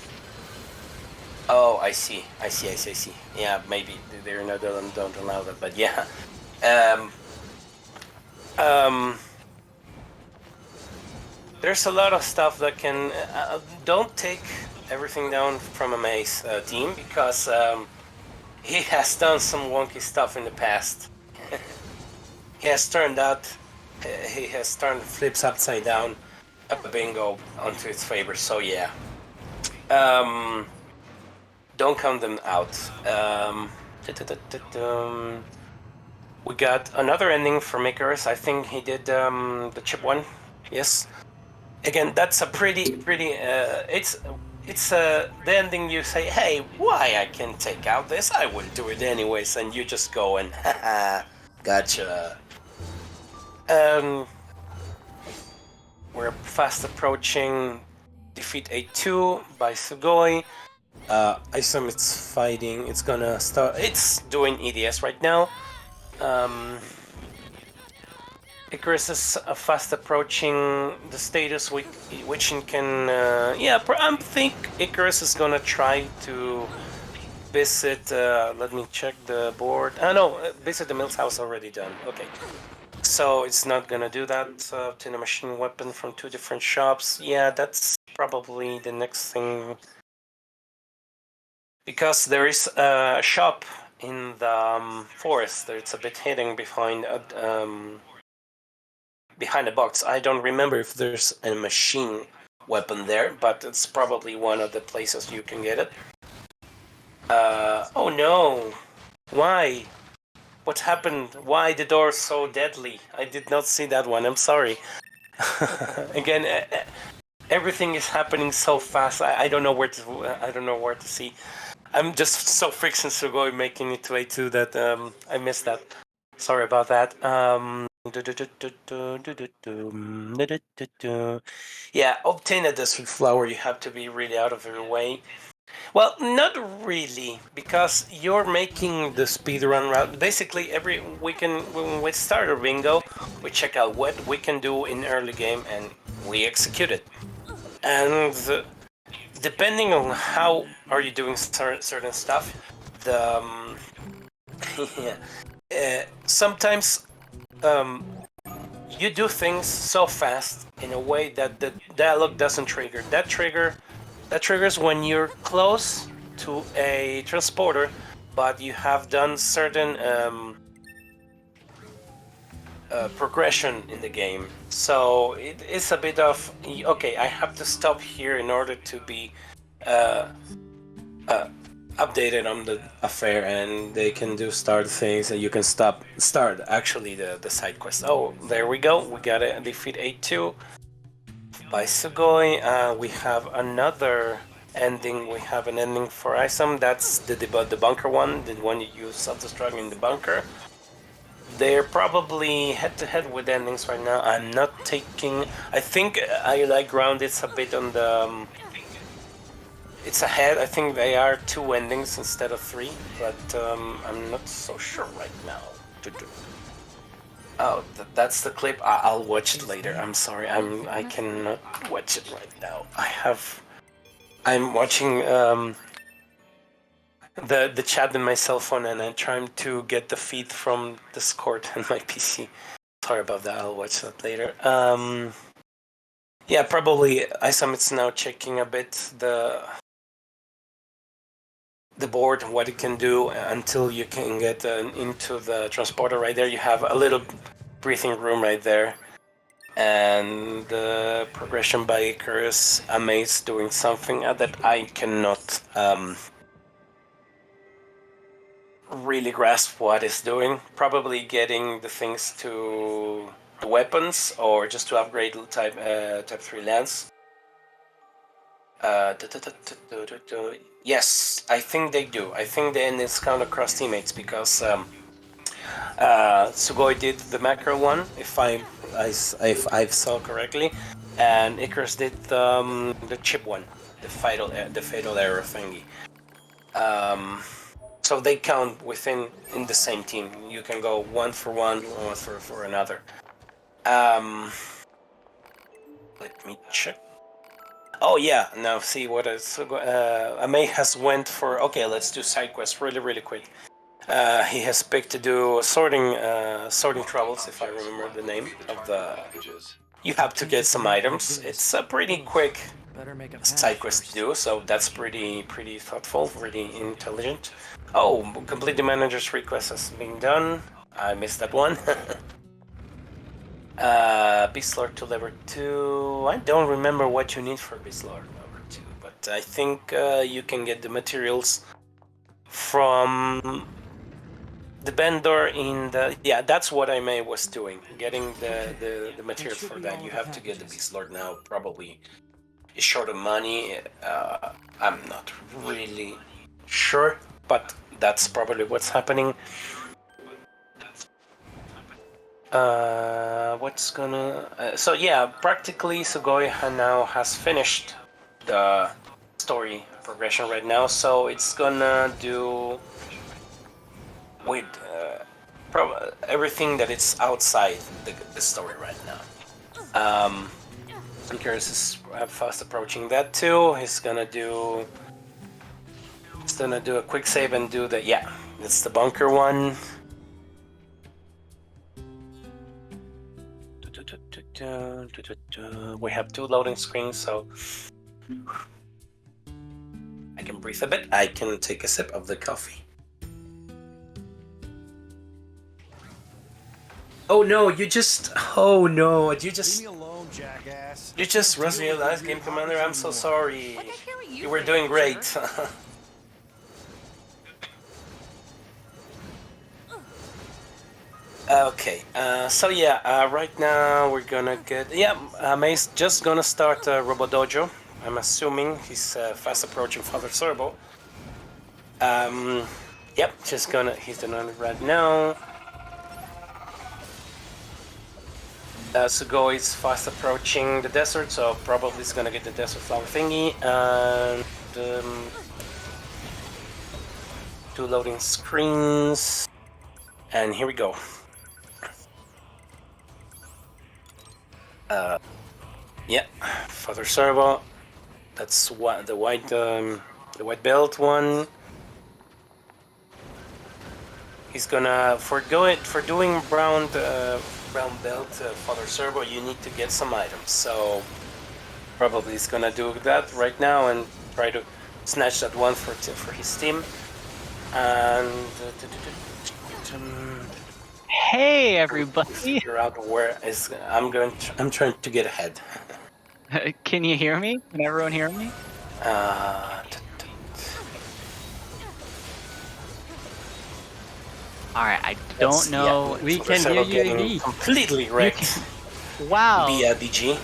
Oh, I see. Yeah, maybe they're not don't allow that, but yeah. There's a lot of stuff that can. Don't take everything down from Ameii's team because he has done some wonky stuff in the past. He has turned flips upside down a bingo onto its favor. So yeah. Don't count them out. We got another ending for Icarus. I think he did the chip one. Yes. Again, that's a pretty. It's the ending you say, hey, why I can take out this? I will do it anyways, and you just go and haha, gotcha. We're fast approaching defeat A2 by Tsugoii. I assume it's fighting. It's gonna start. It's doing EDS right now. Icarus is fast approaching the status which it can. Yeah, I think Icarus is gonna try to visit. Let me check the board. No, visit the Mill's house already done. Okay. So it's not gonna do that. Obtain a machine weapon from 2 different shops. Yeah, that's probably the next thing. Because there is a shop in the forest. It's a bit hidden behind a box. I don't remember if there's a machine weapon there, but it's probably one of the places you can get it. Oh no! Why? What happened? Why the door so deadly? I did not see that one. I'm sorry. Again, everything is happening so fast. I don't know where to see. I'm just so freaking Tsugoii making it to A2 that I missed that. Sorry about that. Yeah, obtain a desert flower. You have to be really out of your way. Well, not really, because you're making the speedrun route. Basically, every weekend when we start a bingo, we check out what we can do in early game and we execute it. And depending on how are you doing certain stuff, the sometimes you do things so fast in a way that the dialogue doesn't trigger. That triggers when you're close to a transporter, but you have done certain progression in the game. So it's a bit of, okay, I have to stop here in order to be updated on the affair, and they can do start things, and you can start actually the side quest. Oh, there we go. We got to defeat A2 by Tsugoii. We have another ending. We have an ending for Isom. That's the bunker one, the one you self-destruct in the bunker. They're probably head-to-head with endings right now. I'm not taking... I think I like ground it's a bit on the... it's ahead. I think they are 2 endings instead of 3, but I'm not so sure right now. Oh, that's the clip. I'll watch it later. I'm sorry. I cannot watch it right now. I'm watching the chat in my cell phone, and I'm trying to get the feed from Discord and my PC. Sorry about that. I'll watch that later. Yeah, probably Isom is now checking a bit the board, what it can do until you can get into the transporter. Right there you have a little breathing room right there, and the progression by lcarus. Ameiii doing something that I cannot really grasp what it's doing. Probably getting the things to the weapons, or just to upgrade type 3 lance. Yes, I think they do. I think they endings count across teammates, because Tsugoii did the macro one, if I saw correctly, and lcarus did the chip one, the fatal error thingy. So they count in the same team. You can go one for one for another. Let me check. Oh yeah, now see what Ameiii has went for. Okay, let's do side quests really quick. He has picked to do sorting troubles, if I remember the name of the. You have to get some items. It's a pretty quick side quest to do, so that's pretty thoughtful, pretty intelligent. Oh, complete the manager's request has been done. I missed that one. Beast Lord to level 2. I don't remember what you need for Beast Lord level 2, but I think you can get the materials from the vendor in the... Yeah, that's what Ameiii was doing, getting the materials for that. You have to get the Beast Lord now, probably is short of money. I'm not really sure, but that's probably what's happening. What's gonna... so yeah, practically Tsugoii now has finished the story progression right now, so it's gonna do with everything that is outside the story right now. lcarus is fast approaching that too. He's gonna do a quick save and do the... Yeah, it's the bunker one. We have 2 loading screens, so I can breathe a bit. I can take a sip of the coffee. Oh no, you just... Oh no, you just... Leave me alone, jackass. You just realized, Game Commander, I'm so sorry. You were doing great. Okay, so yeah, right now we're gonna get... Yeah, Ameii's just gonna start Robo Dojo. I'm assuming he's fast approaching Father Servo. Yep, he's doing it right now. Tsugoii is fast approaching the desert, so probably he's gonna get the desert flower thingy. And 2 loading screens. And here we go. Yeah, Father Servo That's what the white belt one. He's gonna for doing brown belt Father Servo. You need to get some items, so probably he's gonna do that right now and try to snatch that one for his team. And Hey, everybody! figure out where is I'm trying to get ahead. Can you hear me? Can everyone hear me? All right, I don't know. We can hear you indeed. Completely wrecked. Wow. Via DG.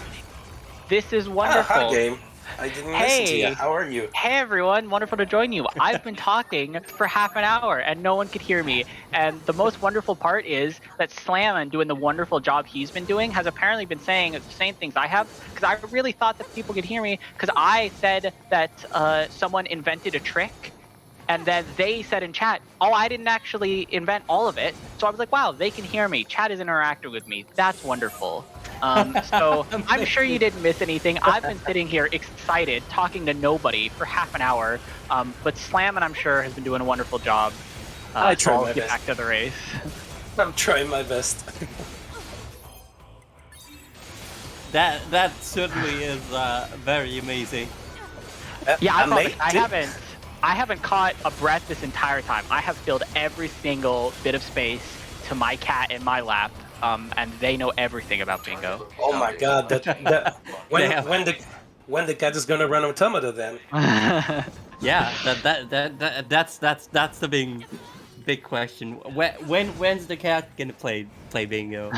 This is wonderful. Hi, game. I didn't listen to you. How are you? Hey everyone, wonderful to join you. I've been talking for half an hour and no one could hear me. And the most wonderful part is that Slammin, doing the wonderful job he's been doing, has apparently been saying the same things I have. Because I really thought that people could hear me. Because I said that someone invented a trick. And then they said in chat, oh, I didn't actually invent all of it. So I was like, wow, they can hear me. Chat is interactive with me. That's wonderful. So I'm sure you didn't miss anything. I've been sitting here excited, talking to nobody for half an hour. But Slammin, I'm sure, has been doing a wonderful job. I try my get best. back to the race. I'm trying my best. That certainly is very amazing. Yeah, I haven't caught a breath this entire time. I have filled every single bit of space to my cat in my lap, and they know everything about Bingo. Oh my god! When the cat is gonna run Automata then? Yeah, that's the big question. When's the cat gonna play Bingo?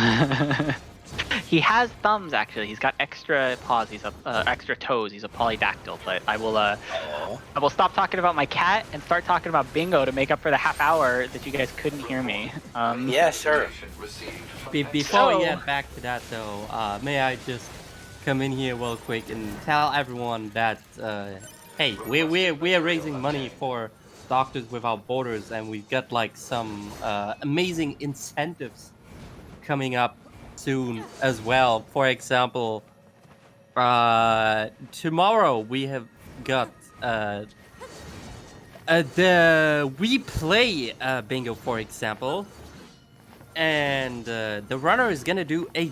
He has thumbs actually. He's got extra paws. He's extra toes. He's a polydactyl. But I will stop talking about my cat and start talking about Bingo to make up for the half hour that you guys couldn't hear me. Yeah, sure. Before we get back to that though, may I just come in here real quick and tell everyone that hey, we are raising money for Doctors Without Borders, and we've got like some amazing incentives coming up soon as well. For example, tomorrow we have got the We Play bingo, for example, and the runner is gonna do a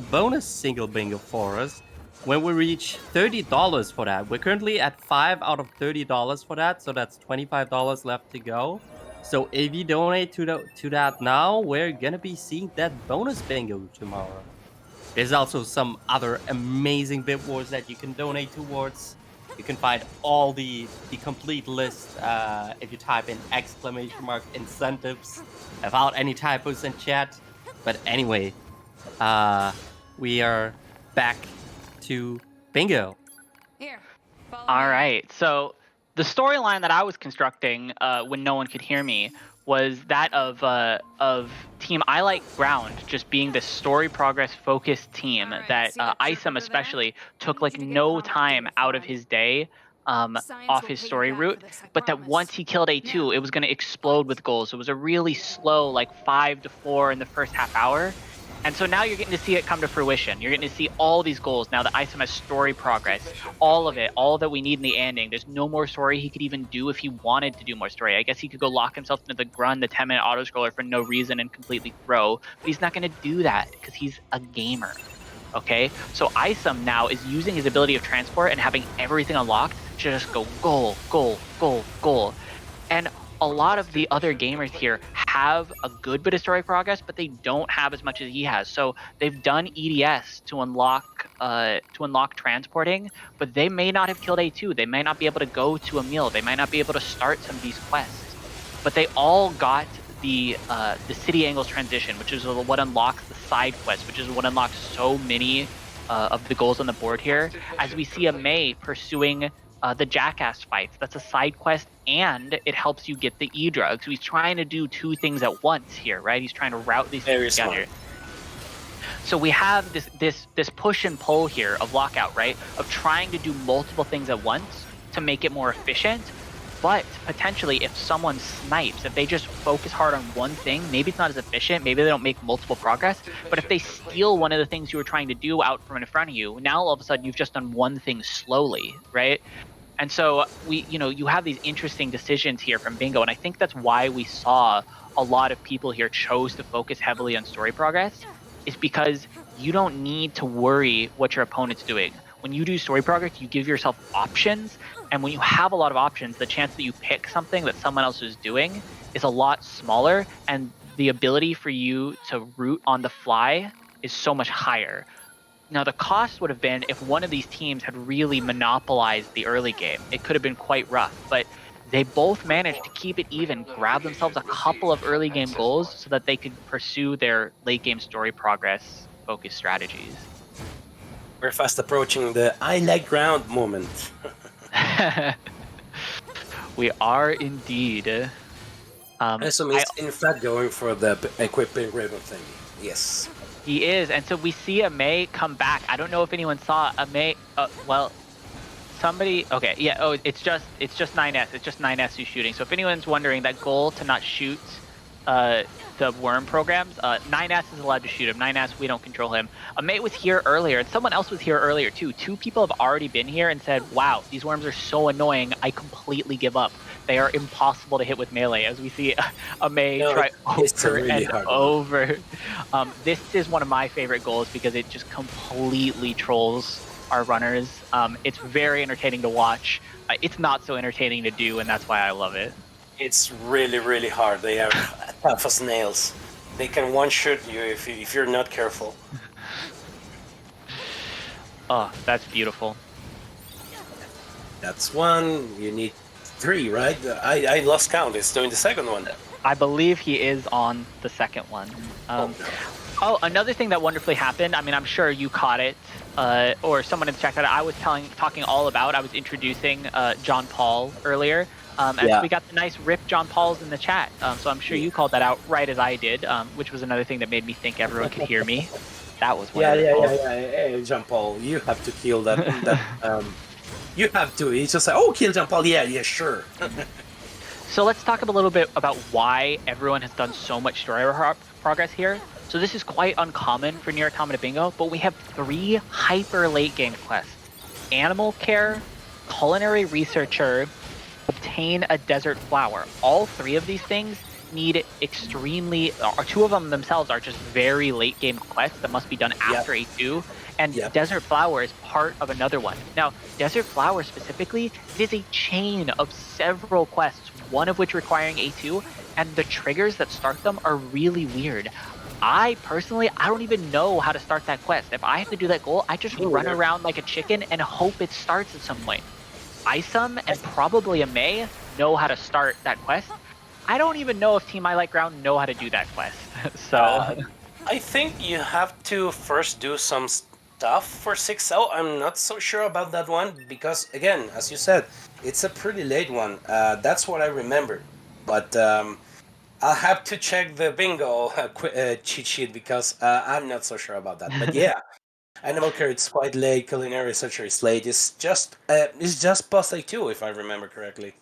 bonus single bingo for us when we reach $30 for that. We're currently at 5 out of $30 for that, so that's $25 left to go. So if you donate to that now, we're gonna be seeing that bonus bingo tomorrow. There's also some other amazing bit wars that you can donate towards. You can find all the complete list if you type in !incentives without any typos in chat. But anyway, we are back to bingo. Here. All right. So the storyline that I was constructing when no one could hear me was that of Team I Like Ground just being the story progress focused team that Isam especially took like no time out of his day off his story route, but that once he killed A2, it was going to explode with goals. It was a really slow like 5-4 in the first half hour. And so now you're getting to see it come to fruition. You're getting to see all these goals now that Isam has story progress. All of it, all that we need in the ending. There's no more story he could even do if he wanted to do more story. I guess he could go lock himself into the Grun, the 10-minute auto-scroller for no reason and completely throw. But he's not going to do that because he's a gamer. Okay? So Isam now is using his ability of transport and having everything unlocked to just go goal, goal, goal, goal. And a lot of the other gamers here have a good bit of story progress, but they don't have as much as he has. So they've done EDS to unlock transporting, but they may not have killed A2. They may not be able to go to a meal. They might not be able to start some of these quests. But they all got the City Angles transition, which is what unlocks the side quest, which is what unlocks so many of the goals on the board here. As we see Ameiii pursuing the Jackass fights. That's a side quest, and it helps you get the E-drug. So he's trying to do two things at once here, right? He's trying to route these things together. So we have this push and pull here of Lockout, right? Of trying to do multiple things at once to make it more efficient. But potentially, if someone snipes, if they just focus hard on one thing, maybe it's not as efficient, maybe they don't make multiple progress, but if they steal one of the things you were trying to do out from in front of you, now all of a sudden you've just done one thing slowly, right? And so you have these interesting decisions here from Bingo, and I think that's why we saw a lot of people here chose to focus heavily on story progress, is because you don't need to worry what your opponent's doing. When you do story progress, you give yourself options, and when you have a lot of options, the chance that you pick something that someone else is doing is a lot smaller, and the ability for you to root on the fly is so much higher. Now, the cost would have been if one of these teams had really monopolized the early game. It could have been quite rough, but they both managed to keep it even, grab themselves a couple of early game goals so that they could pursue their late game story progress focused strategies. We're fast approaching the I like ground moment. We are indeed. Is in fact going for the equipping ribbon thing. Yes. He is, and so we see Ameiii come back. I don't know if anyone saw Ameiii. Well, somebody. Okay, yeah. Oh, it's just NieR. It's just NieR who's shooting. So if anyone's wondering, that goal to not shoot the worm programs, NieR is allowed to shoot him. NieR, we don't control him. Ameiii was here earlier, and someone else was here earlier too. Two people have already been here and said, "Wow, these worms are so annoying. I completely give up. They are impossible to hit with melee," as we see Ameiii try over and over. This is one of my favorite goals because it just completely trolls our runners. It's very entertaining to watch. It's not so entertaining to do, and that's why I love it. It's really, really hard. They are tough as nails. They can one-shot you if you're not careful. Oh, that's beautiful. That's one. You need 3, right? I lost count. It's doing the second one. I believe he is on the second one. Oh, another thing that wonderfully happened, I mean, I'm sure you caught it, or someone in the chat that I was talking all about. I was introducing John Paul earlier. And we got the nice Rip John Pauls in the chat. So I'm sure you called that out right as I did, which was another thing that made me think everyone could hear me. That was wonderful. Hey, John Paul, you have to kill that. You have to. He's just like, oh, kill John Paul. Yeah, sure. So let's talk a little bit about why everyone has done so much story progress here. So this is quite uncommon for NieR Automata Bingo, but we have 3 hyper late game quests: Animal Care, Culinary Researcher, Obtain a Desert Flower. All 3 of these things need extremely, or 2 of them themselves are just very late game quests that must be done after A2, and Desert Flower is part of another one. Now, Desert Flower specifically, it is a chain of several quests, one of which requiring A2, and the triggers that start them are really weird. I personally, I don't even know how to start that quest. If I have to do that goal, I just run around like a chicken and hope it starts at some point. Isum and probably Ameiii know how to start that quest. I don't even know if Team I Like Ground know how to do that quest. So I think you have to first do some stuff for 6-0. I'm not so sure about that one because, again, as you said, it's a pretty late one. That's what I remember. But I'll have to check the bingo cheat sheet because I'm not so sure about that. But yeah. Animal Care, it's quite late. Culinary Researcher is late. It's just post A2, if I remember correctly.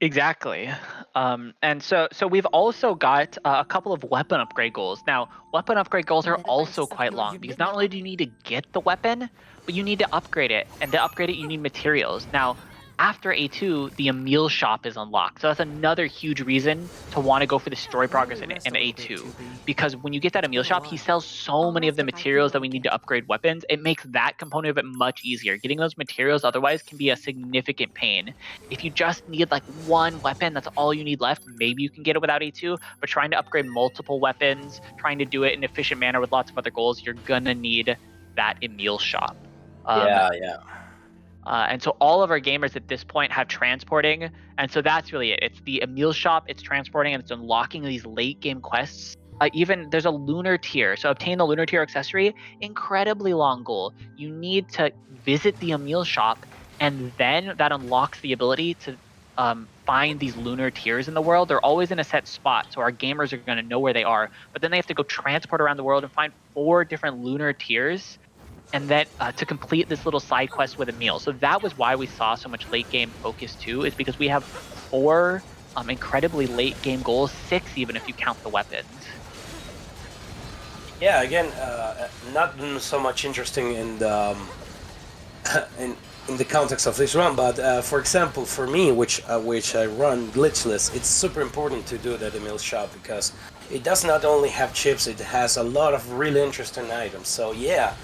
Exactly. And so we've also got a couple of weapon upgrade goals. Now, weapon upgrade goals are also quite long because not only do you need to get the weapon, but you need to upgrade it. And to upgrade it, you need materials. Now, after A2, the Ameiii shop is unlocked. So that's another huge reason to want to go for the story progress in A2. Because when you get that Ameiii shop, he sells so many of the materials that we need to upgrade weapons. It makes that component of it much easier. Getting those materials otherwise can be a significant pain. If you just need like one weapon, that's all you need left, maybe you can get it without A2. But trying to upgrade multiple weapons, trying to do it in an efficient manner with lots of other goals, you're gonna need that Ameiii shop. And so all of our gamers at this point have transporting, and so that's really it. It's the Ameiii shop, it's transporting, and it's unlocking these late game quests. Even there's a lunar tier, so obtain the lunar tier accessory, incredibly long goal. You need to visit the Ameiii shop, and then that unlocks the ability to find these lunar tiers in the world. They're always in a set spot, so our gamers are going to know where they are, but then they have to go transport around the world and find 4 different lunar tiers. and then to complete this little side quest with Ameiii. So that was why we saw so much late game focus too, is because we have 4 incredibly late game goals, 6 even if you count the weapons. Yeah, again, not so much interesting in the in the context of this run, but for example, for me, which I run glitchless, it's super important to do that Ameiii shop because it does not only have chips, it has a lot of really interesting items. So yeah,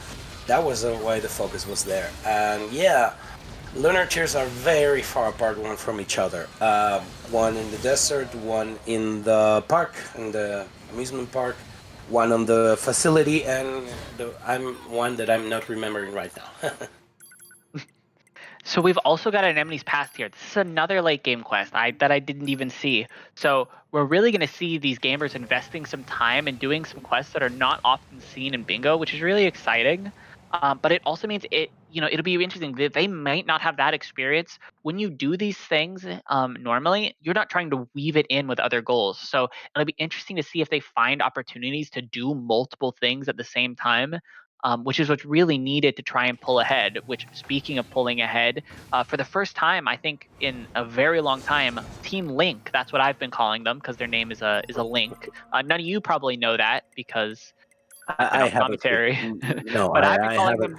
that was why the focus was there. And yeah, lunar tiers are very far apart one from each other. One in the desert, one in the park, in the amusement park, one on the facility, and I'm one that I'm not remembering right now. So we've also got Anemone's Past here. This is another late game quest that I didn't even see. So we're really going to see these gamers investing some time and doing some quests that are not often seen in Bingo, which is really exciting. But it also means it'll be interesting that they might not have that experience. When you do these things normally, you're not trying to weave it in with other goals. So it'll be interesting to see if they find opportunities to do multiple things at the same time. Which is what's really needed to try and pull ahead. Which, speaking of pulling ahead, for the first time, I think in a very long time, Team Link, that's what I've been calling them because their name is a link. None of you probably know that because I've been I on haven't. commentary. No, But I haven't.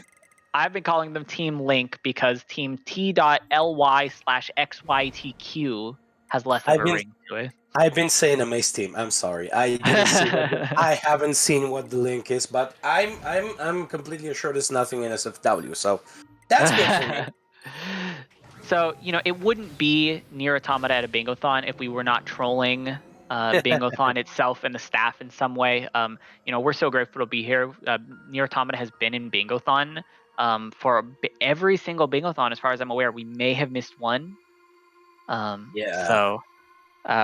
I've been calling them Team Link because Team T.ly/XYTQ has less of a ring to it. I've been saying Ameiii team. I'm sorry. I didn't see. I haven't seen what the link is, but I'm completely sure there's nothing in SFW. So that's good for me. So, it wouldn't be NieR Automata at a Bingothon if we were not trolling Bingothon itself and the staff in some way. We're so grateful to be here. NieR Automata has been in Bingothon for every single Bingothon, as far as I'm aware. We may have missed one. Yeah. So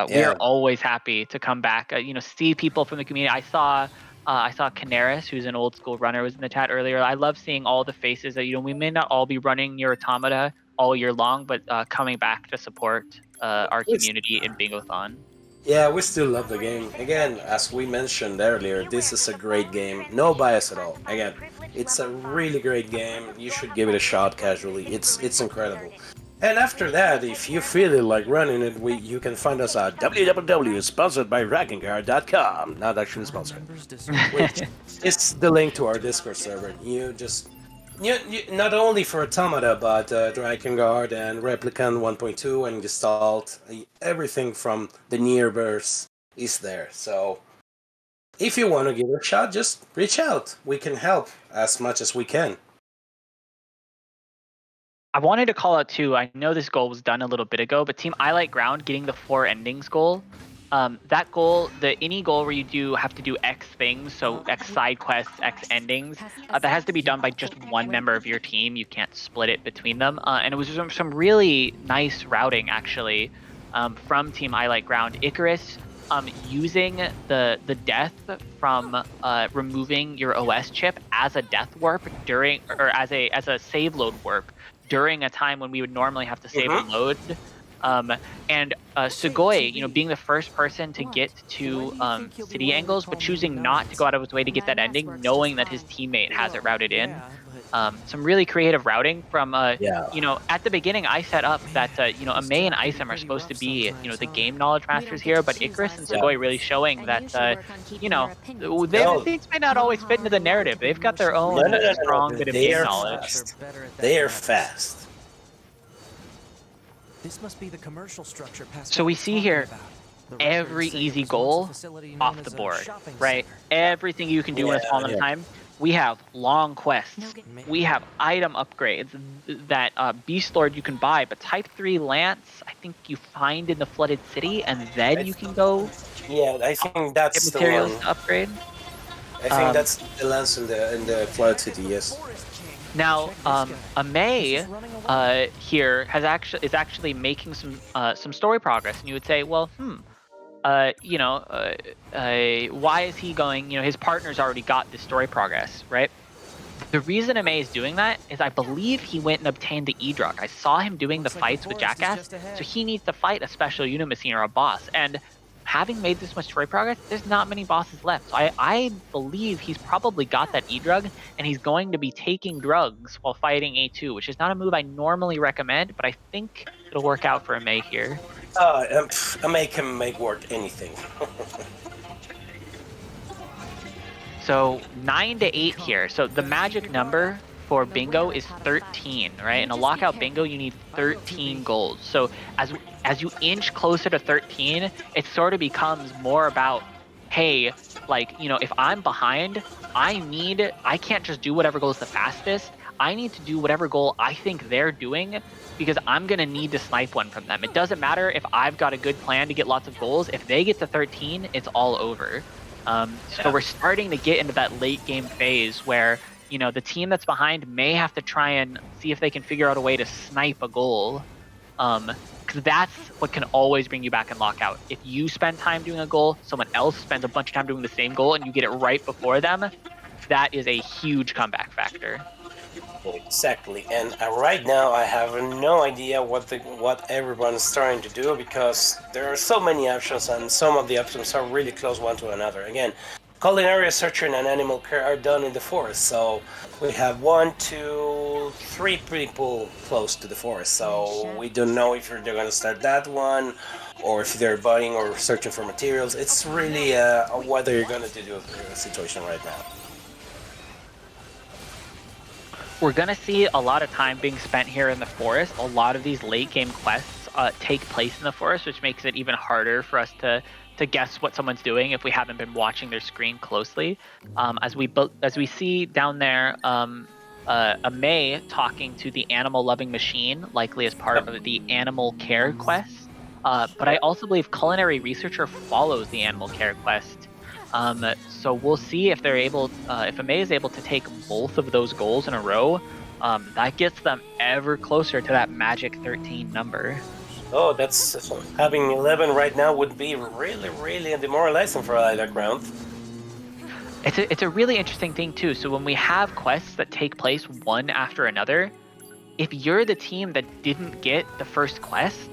we are always happy to come back. See people from the community. I saw Canaris, who's an old school runner, was in the chat earlier. I love seeing all the faces that we may not all be running NieR Automata all year long, but coming back to support our community in Bingothon. Yeah, we still love the game. Again, as we mentioned earlier, this is a great game. No bias at all. Again, it's a really great game. You should give it a shot casually. It's incredible. And after that, if you feel like running it, you can find us at www.sponsoredbyRackingCard.com. Not actually sponsored. Which is the link to our Discord server. You not only for Automata, but Drakengard and Replicant 1.2 and Gestalt, everything from the NieRverse is there. So if you want to give it a shot, just reach out. We can help as much as we can. I wanted to call out too, I know this goal was done a little bit ago, but Team I Like Ground getting the 4 endings goal. That goal, any goal where you have to do X things, so X side quests, X endings, that has to be done by just one member of your team. You can't split it between them. And it was some really nice routing, actually, from Team I Like Ground. Icarus using the death from removing your OS chip as a death warp during, or as a save load warp during a time when we would normally have to save and load. And Tsugoii, being the first person to get to city angles, but choosing not to go out of his way to get that ending, knowing that his teammate has it routed in. Some really creative routing from, at the beginning I set up that, Ameiii and Isam are supposed to be, the game knowledge masters here, but Icarus and Tsugoii really showing that, their things may not always fit into the narrative. They've got their own strong bit of game knowledge. They are fast. This must be the commercial structure. So we see here every easy goal off the board, right? Everything you can do in a small amount of time. We have long quests. We have item upgrades that Beast Lord you can buy, but Type 3 Lance, I think you find in the Flooded City, and then you can go. Yeah, I think that's get materials to upgrade. I think that's the Lance in the Flooded City. Yes. Now, Ameiii here is actually making some story progress, and you would say, well, why is he going? His partner's already got this story progress, right? The reason Ameiii is doing that is I believe he went and obtained the E-Drug. I saw him doing the fights with Jackass, so he needs to fight a special unit machine or a boss. And having made this much story progress, there's not many bosses left. So I believe he's probably got that E-drug, and he's going to be taking drugs while fighting A2, which is not a move I normally recommend, but I think it'll work out for Ameiii here. Ameiii can make work anything. So 9 to 8 here. So the magic number for bingo is 13, right? In a lockout bingo, you need 13 golds. So as you inch closer to 13, it sort of becomes more about, hey, like, you know, if I'm behind, I can't just do whatever goes the fastest. I need to do whatever goal I think they're doing, because I'm gonna need to snipe one from them. It doesn't matter if I've got a good plan to get lots of goals. If they get to 13, it's all over. So we're starting to get into that late game phase where, you know, the team that's behind may have to try and see if they can figure out a way to snipe a goal. Because that's what can always bring you back in lockout. If you spend time doing a goal, someone else spends a bunch of time doing the same goal, and you get it right before them, that is a huge comeback factor. Exactly, and right now I have no idea what everyone's trying to do, because there are so many options, and some of the options are really close one to another. Again, culinary researcher and animal care are done in the forest, so we have 1, 2, 3 people close to the forest, so we don't know if they're going to start that one, or if they're buying or searching for materials. It's really what you're going to do situation right now. We're going to see a lot of time being spent here in the forest. A lot of these late game quests take place in the forest, which makes it even harder for us to guess what someone's doing if we haven't been watching their screen closely. As we see down there, Ameiii talking to the animal-loving machine, likely as part of the animal care quest. But I also believe culinary researcher follows the animal care quest. So we'll see if they're able, if Ameiii is able to take both of those goals in a row. That gets them ever closer to that magic 13 number. Oh, that's having 11 right now would be really, really demoralizing for that round. It's a really interesting thing too. So when we have quests that take place one after another, if you're the team that didn't get the first quest,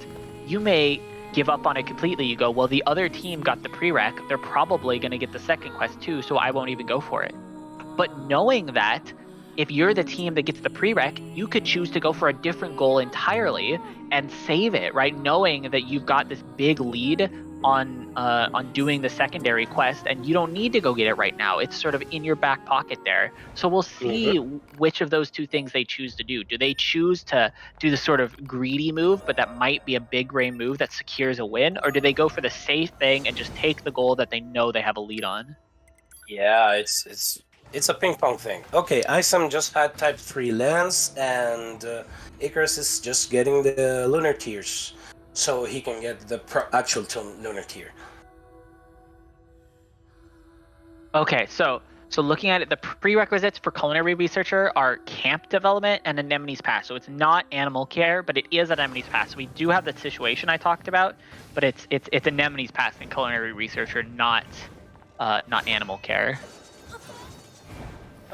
you may give up on it completely. You go, well, the other team got the prereq, they're probably going to get the second quest too, so I won't even go for it. But knowing that, if you're the team that gets the prereq, you could choose to go for a different goal entirely and save it, right? Knowing that you've got this big lead on doing the secondary quest, and you don't need to go get it right now. It's sort of in your back pocket there. So we'll see which of those two things they choose to do. Do they choose to do the sort of greedy move, but that might be a big brain move that secures a win, or do they go for the safe thing and just take the goal that they know they have a lead on? Yeah, it's a ping pong thing. Okay, Isam just had type 3 lance, and Icarus is just getting the lunar tears, so he can get the actual lunar tier. Okay, so looking at it, the prerequisites for culinary researcher are camp development and anemone's pass. So it's not animal care, but it is anemone's pass. So we do have the situation I talked about, but it's anemone's pass and culinary researcher, not animal care.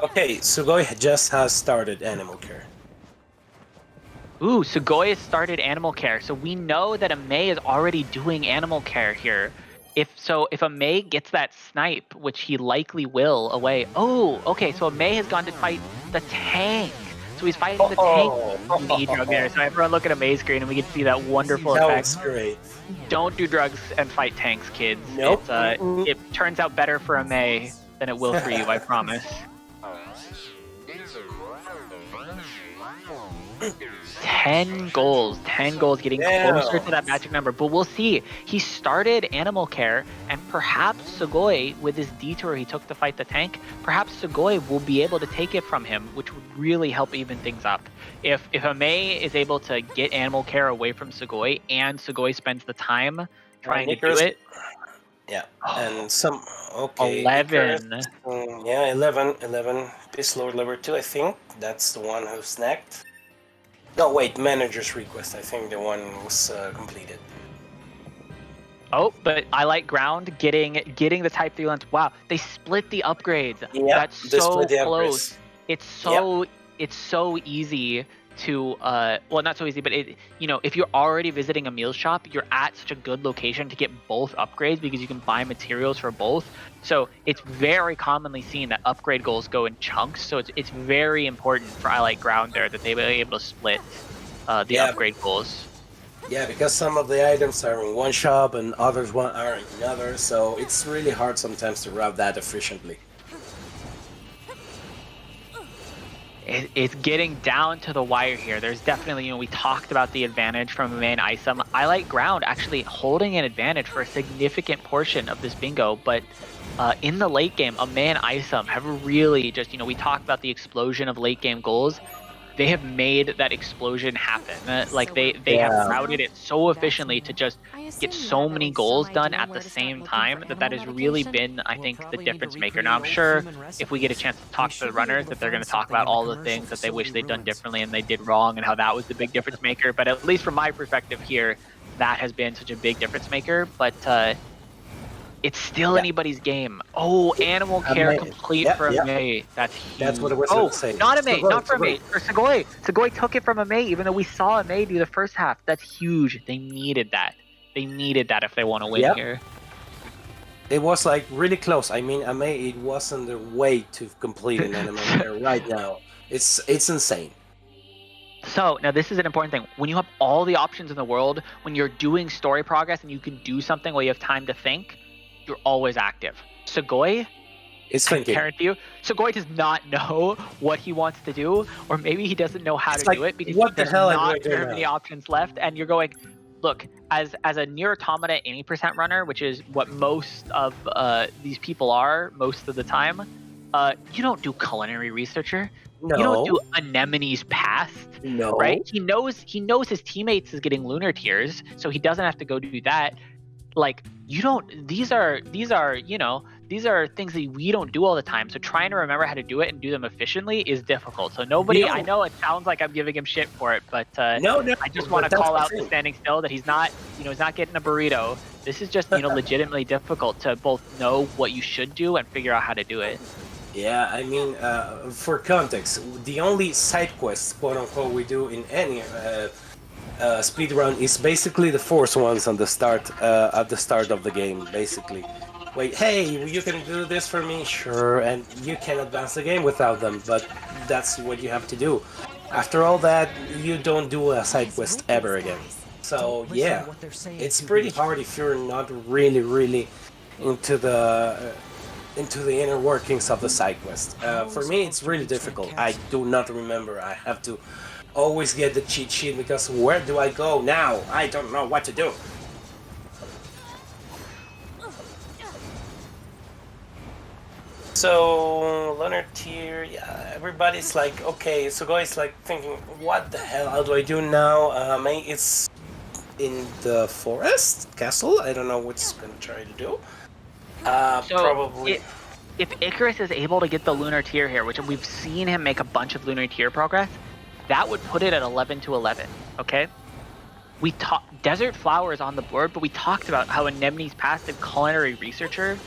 Okay, Tsugoii just has started animal care. Ooh, Tsugoii has started animal care. So we know that Ameiii is already doing animal care here. If Ameiii gets that snipe, which he likely will, away. Oh, okay, so Ameiii has gone to fight the tank. So he's fighting the tank. The E-drug there. So everyone look at Ameii's screen and we can see that wonderful effect. That was great. Don't do drugs and fight tanks, kids. Nope. It turns out better for Ameiii than it will for you, I promise. 10 goals getting closer to that magic number, but we'll see. He started animal care, and perhaps Tsugoii, with his detour he took to fight the tank, perhaps Tsugoii will be able to take it from him, which would really help even things up. If Ameiii is able to get animal care away from Tsugoii, and Tsugoii spends the time trying to do it. Yeah, and some, okay. 11. Icarus, yeah, 11. This Lord Lever 2, I think. That's the one who snacked. No, wait, manager's request. I think the one was completed. Oh, but I like ground getting the type 3 lens. Wow, they split the upgrades. Yeah, that's so close. It's so easy to well, not so easy, but if you're already visiting a meal shop, you're at such a good location to get both upgrades because you can buy materials for both. So it's very commonly seen that upgrade goals go in chunks. So it's very important for I Like Ground there that they were able to split the upgrade goals. Yeah, because some of the items are in one shop and others are in another, so it's really hard sometimes to route that efficiently. It's getting down to the wire here. There's definitely, we talked about the advantage from Ameiii and Isam. I Like Ground actually holding an advantage for a significant portion of this bingo, but in the late game, Ameiii and Isam have really just, we talked about the explosion of late game goals. They have made that explosion happen. They have routed it so efficiently to just get so many goals done at the same time that has really been, I think, the difference maker. Now, I'm sure if we get a chance to talk to the runners that they're going to talk about all the things that they wish they'd done differently and they did wrong and how that was the big difference maker. But at least from my perspective here, that has been such a big difference maker. But it's still anybody's game. Oh, animal care complete for Ameiii. That's huge. That's what it was going to say. Not Ameiii, not for Ameiii. For Tsugoii. Tsugoii took it from Ameiii, even though we saw Ameiii do the first half. That's huge. They needed that. They needed that if they want to win here. It was like really close. I mean, Ameiii, it wasn't the way to complete an animal care right now. It's insane. So, now this is an important thing. When you have all the options in the world, when you're doing story progress and you can do something while you have time to think, you're always active. Tsugoii, I guarantee you, Tsugoii does not know what he wants to do, or maybe he doesn't know how to do it because there's not very many options left. And you're going, look, as a NieR Automata 80% runner, which is what most of these people are most of the time, you don't do culinary researcher. No. You don't do Anemone's Past. No. Right? He knows his teammates is getting lunar tiers, so he doesn't have to go do that. Like, you don't, these are things that we don't do all the time. So trying to remember how to do it and do them efficiently is difficult. So I know it sounds like I'm giving him shit for it, but I just want to call out the standing still that he's not getting a burrito. This is just, legitimately difficult to both know what you should do and figure out how to do it. Yeah, I mean, for context, the only side quest, quote unquote, we do in any speedrun is basically the forced ones on the start, at the start of the game, basically. Wait, hey, you can do this for me? Sure, and you can advance the game without them, but that's what you have to do. After all that, you don't do a side quest ever again. So yeah, it's pretty hard if you're not really into the inner workings of the side quest. For me, it's really difficult. I do not remember. I have to always get the cheat sheet because where do I go now? I don't know what to do. So, lunar tier, yeah, everybody's like, okay, Tsugoii's like thinking, what the hell, how do I do now? Ameiii is in the forest castle, I don't know what's gonna try to do. Probably. If Icarus is able to get the lunar tier here, which we've seen him make a bunch of lunar tier progress, that would put it at 11 to 11, okay? Desert Flower is on the board, but we talked about how Anemone's Past and Culinary Researcher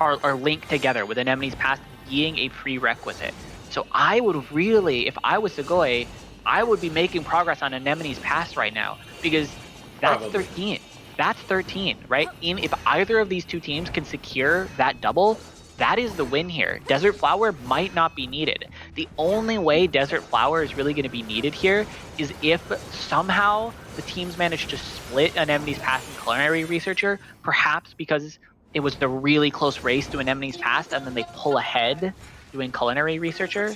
are linked together, with Anemone's Past being a prerequisite. So I would really, if I was Tsugoii, I would be making progress on Anemone's Past right now, because that's 13. That's 13, right? If either of these two teams can secure that double, that is the win here. Desert Flower might not be needed. The only way Desert Flower is really going to be needed here is if somehow the teams manage to split Anemone's Past and Culinary Researcher, perhaps because it was the really close race to Anemone's Past and then they pull ahead doing Culinary Researcher.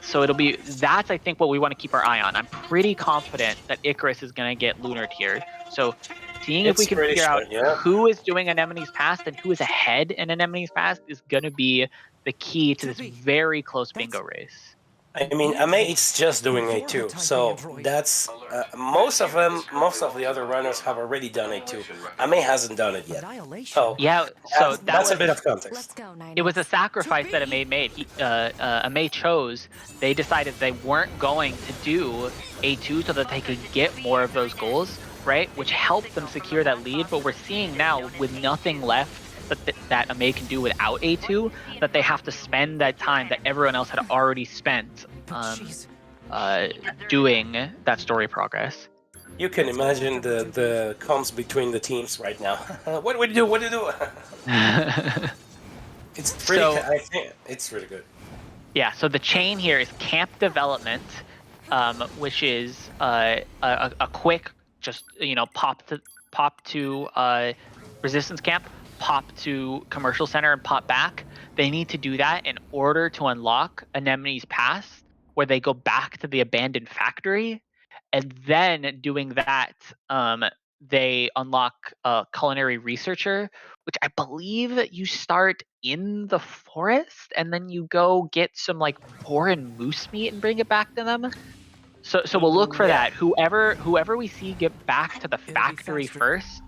So that's I think what we want to keep our eye on. I'm pretty confident that Icarus is going to get lunar tier. So seeing if we can figure out who is doing Anemone's Past and who is ahead in Anemone's Past is going to be the key to this very close bingo race. I mean, Ameiii is just doing A2, so that's most of the other runners have already done A2. Ameiii hasn't done it yet. So yeah, so that's a bit of context. It was a sacrifice that Ameiii made. Ameiii chose. They decided they weren't going to do A2 so that they could get more of those goals, right? Which helped them secure that lead. But we're seeing now, with nothing left that Ameiii can do without A2, that they have to spend that time that everyone else had already spent. doing that story progress. You can imagine the comms between the teams right now. What do we do? What do we do? It's pretty. So- I think it's really good. Yeah, so the chain here is camp development, which is a quick, just pop to resistance camp, pop to commercial center, and pop back. They need to do that in order to unlock Anemone's Pass, where they go back to the abandoned factory, and then doing that, they unlock a culinary researcher, which I believe you start in the forest, and then you go get some like boar and moose meat and bring it back to them. So we'll look for that. Whoever we see get back to the factory first,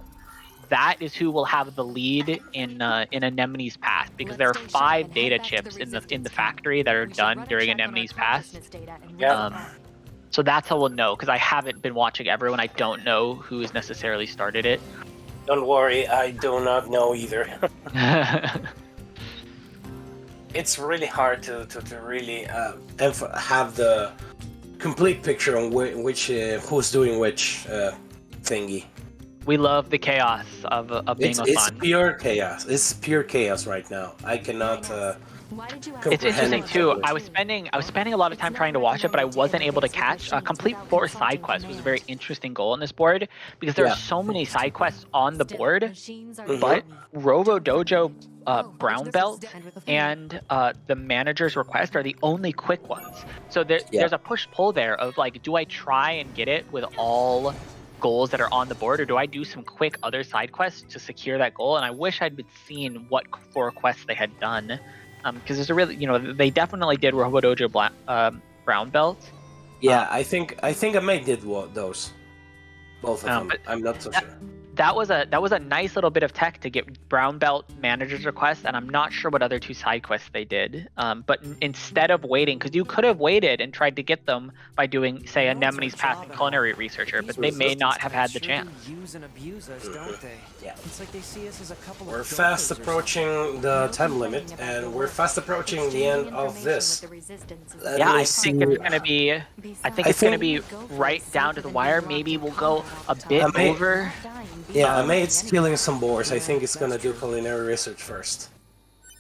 that is who will have the lead in Anemone's Pass, because there are 5 data chips in the factory that are done during Anemone's Pass. So that's how we'll know, because I haven't been watching everyone. I don't know who has necessarily started it. Don't worry, I do not know either. It's really hard to really have the complete picture on which who's doing which thingy. We love the chaos of Bingothon. It's pure chaos. It's pure chaos right now. I cannot. It's interesting too. I was spending a lot of time trying to watch it, but I wasn't able to catch. Complete 4 side quests was a very interesting goal on this board, because there are so many side quests on the board, but Robo Dojo Brown Belt and the manager's request are the only quick ones. So there's a push-pull there of like, do I try and get it with all goals that are on the board, or do I do some quick other side quests to secure that goal? And I wish I'd been seeing what 4 quests they had done. Because there's a really, they definitely did Robo Dojo Brown Belt. Yeah, I think Ameiii did those, both of them. But I'm not so sure. That was a nice little bit of tech to get Brown Belt manager's request, and I'm not sure what other 2 side quests they did. But instead of waiting, because you could have waited and tried to get them by doing, say, Anemone's Pass and culinary researcher, but they may not have had the chance. Use and abuse us, don't they? Yeah. It's like they see us as a couple We're of fast approaching the time limit, and we're fast approaching the end of this. Yeah, I think it's gonna be. I think it's gonna be right down to the wire. Maybe we'll go a bit over. Yeah, Ameii's killing some boars. I think it's gonna do culinary research first.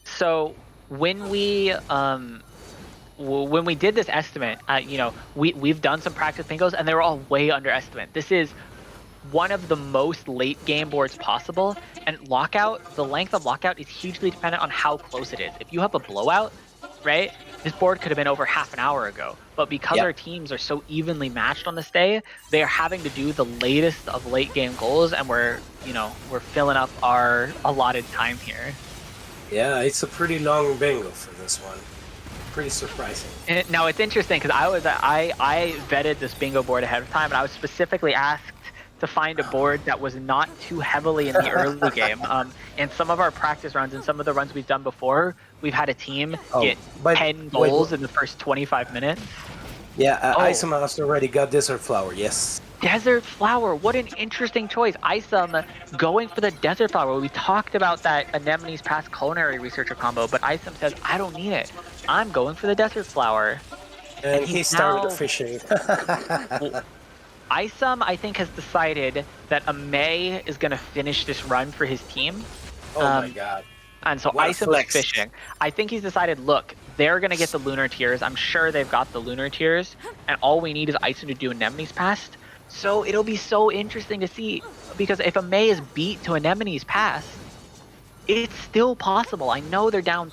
So when we did this estimate, we've done some practice bingos, and they were all way underestimate. This is one of the most late game boards possible, and Lockout, the length of Lockout is hugely dependent on how close it is. If you have a blowout, right, this board could have been over half an hour ago, but because our teams are so evenly matched on this day, they are having to do the latest of late game goals, and we're filling up our allotted time here. Yeah, it's a pretty long bingo for this one. Pretty surprising. And now it's interesting because I vetted this bingo board ahead of time, and I was specifically asked to find a board that was not too heavily in the early game. In some of our practice runs and some of the runs we've done before, we've had a team get 10 goals in the first 25 minutes. Yeah, Isom has already got Desert Flower, yes. Desert Flower, what an interesting choice. Isom going for the Desert Flower. We talked about that Anemone's Pass culinary researcher combo, but Isom says, I don't need it. I'm going for the Desert Flower. And he started fishing. Isom, I think, has decided that Ameiii is going to finish this run for his team. Oh my god. And so Isom is fishing. I think he's decided, look, they're going to get the Lunar Tiers. I'm sure they've got the Lunar Tiers. And all we need is Isom to do Anemone's Pass. So it'll be so interesting to see. Because if Ameiii is beat to Anemone's Pass, it's still possible. I know they're down.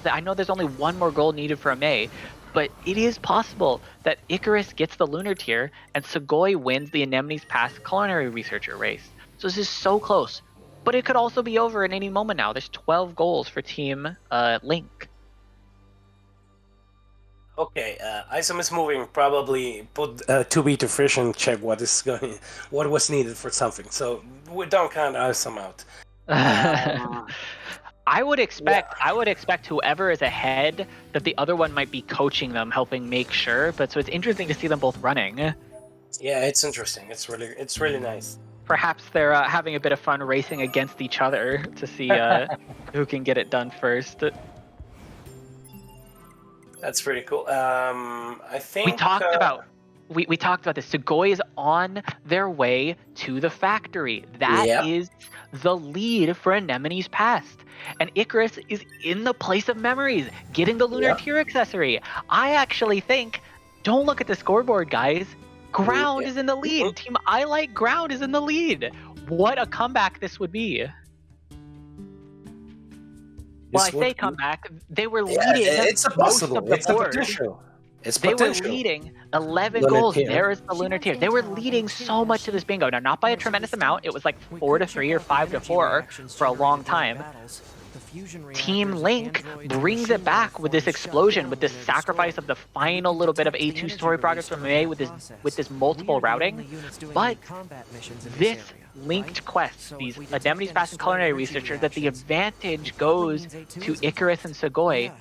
I know there's only one more goal needed for Ameiii. But it is possible that Icarus gets the Lunar Tier and Tsugoii wins the Anemone's Pass culinary researcher race. So this is so close. But it could also be over at any moment now. There's 12 goals for Team Link. Okay, Isom is moving. Probably put 2B to fish and check what was needed for something. So we don't count Isom out. I would expect whoever is ahead that the other one might be coaching them, helping make sure. But so it's interesting to see them both running. Yeah, it's interesting. It's really nice. Perhaps they're having a bit of fun racing against each other to see who can get it done first. That's pretty cool. I think We talked about we talked about this. Tsugoii is on their way to the factory. That Yep. is the lead for Anemone's past. And Icarus is in the place of memories, getting the lunar Yep. tier accessory. I actually think, don't look at the scoreboard, guys. Ground is in the lead. Team I Like Ground is in the lead. What a comeback this would be. Well, I say comeback. They were leading it's a most possible. of the It's a board. potential. It's They were potential. leading 11 Lunar goals. tier. There is the lunar tier. They were leading so much to this bingo. Now, not by a tremendous amount. It was like 4-3 or 5-4 for a long time. Team Link brings it back with this explosion, with this sacrifice of the final little bit of A2 story progress from Ameiii with this multiple routing. But this linked quest, these Anemone's Past and Culinary Researcher, that the advantage goes to Icarus and Tsugoii.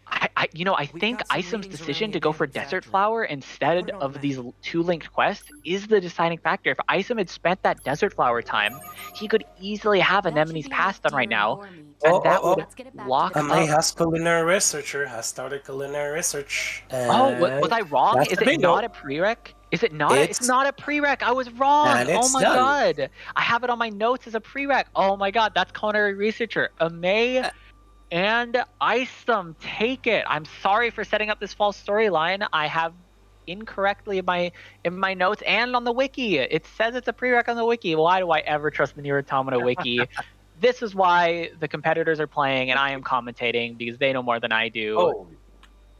I think Isem's decision to go for Desert Flower instead of these two linked quests is the deciding factor. If Isem had spent that Desert Flower time, he could easily have Anemone's Past done right now, and that would lock Ameiii up. has culinary researcher, has started culinary research. Oh, was I wrong? That's Is the it bingo. not a prereq? Is it not? It's not a prereq. I was wrong. And Oh it's my done. god. I have it on my notes as a prereq. Oh my god, that's culinary researcher. Ameiii and Isem, take it. I'm sorry for setting up this false storyline. I have incorrectly in my notes and on the wiki. It says it's a prereq on the wiki. Why do I ever trust the NieR Automata wiki? This is why the competitors are playing and I am commentating, because they know more than I do. Oh.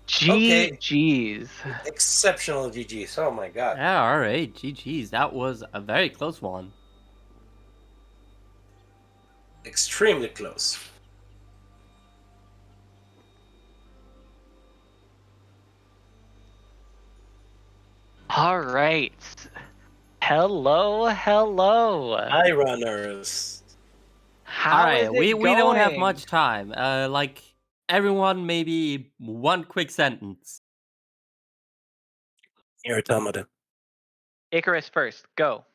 GG's. Exceptional GG's. Oh my god. Yeah, alright, GG's. That was a very close one. Extremely close. All right. Hello. Hi, runners. How is it we don't have going? much time. Like, everyone, maybe one quick sentence. NieR Automata. Icarus first. Go.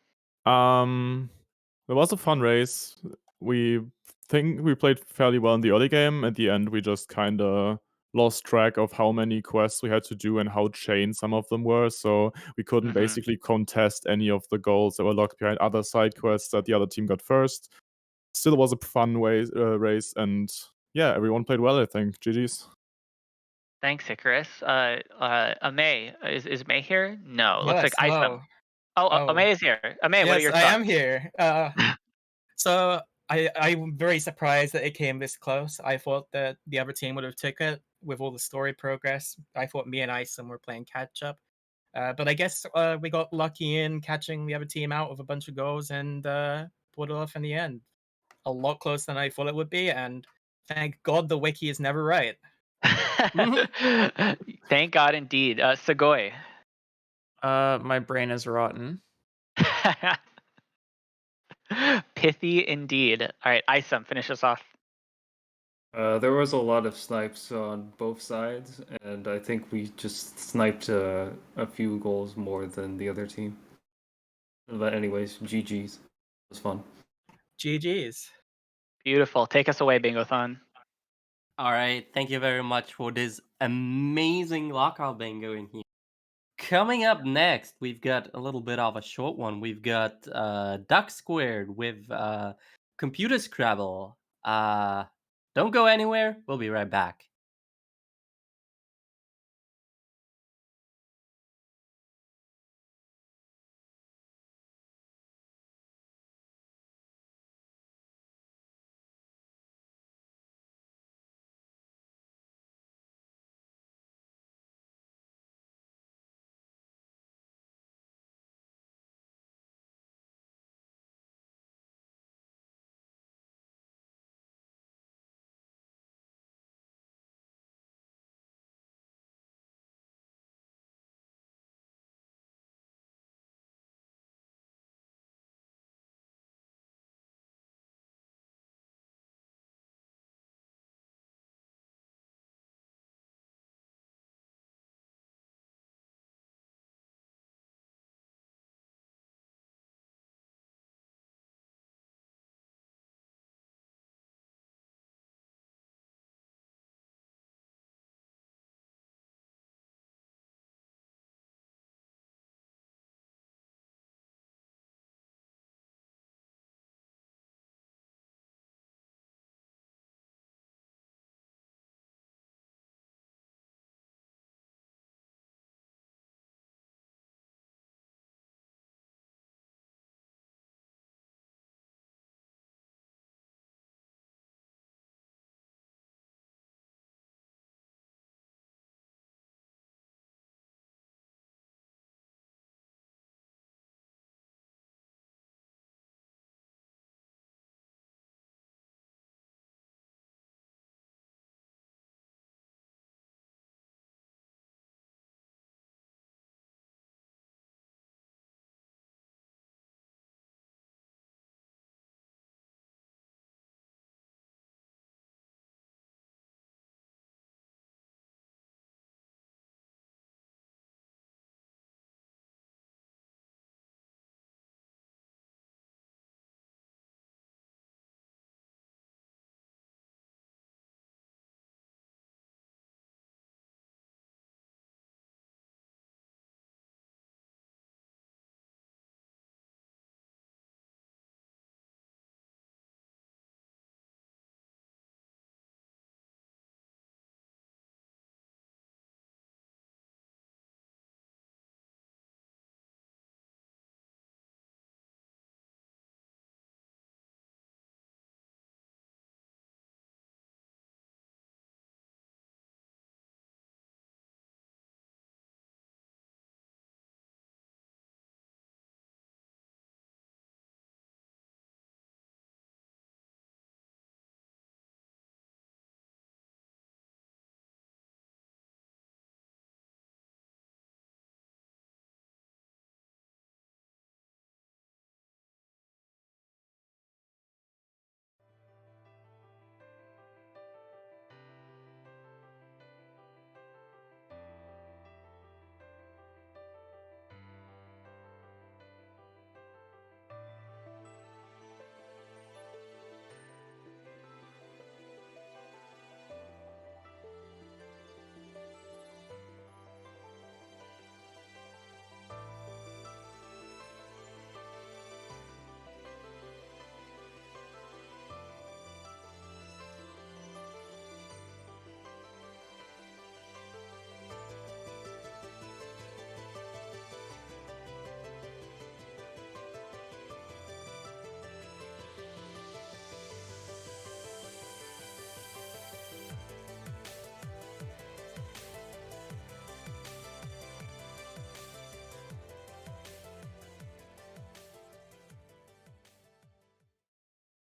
It was a fun race. We think we played fairly well in the early game. At the end, we just kinda lost track of how many quests we had to do and how chained some of them were, so we couldn't basically contest any of the goals that were locked behind other side quests that the other team got first. Still was a fun race, and yeah, everyone played well, I think. GG's. Thanks, Icarus. Ameiii. Is May here? No. Looks like Yes, Isem. Oh, Ameiii is here. Ameiii, what are Yes, your I thoughts? am here. So I'm very surprised that it came this close. I thought that the other team would have took it with all the story progress. I thought me and Isem were playing catch up. But I guess we got lucky in catching the other team out with a bunch of goals and pulled it off in the end. A lot closer than I thought it would be, and thank God the wiki is never right. Thank God indeed. Tsugoii. My brain is rotten. Pithy indeed. All right, Isem, finish us off. There was a lot of snipes on both sides, and I think we just sniped a few goals more than the other team. But anyways, GG's. It was fun. GG's. Beautiful. Take us away, Bingothon. Alright, thank you very much for this amazing lockout bingo in here. Coming up next, we've got a little bit of a short one. We've got Duck Squared with Computer Scrabble. Don't go anywhere. We'll be right back.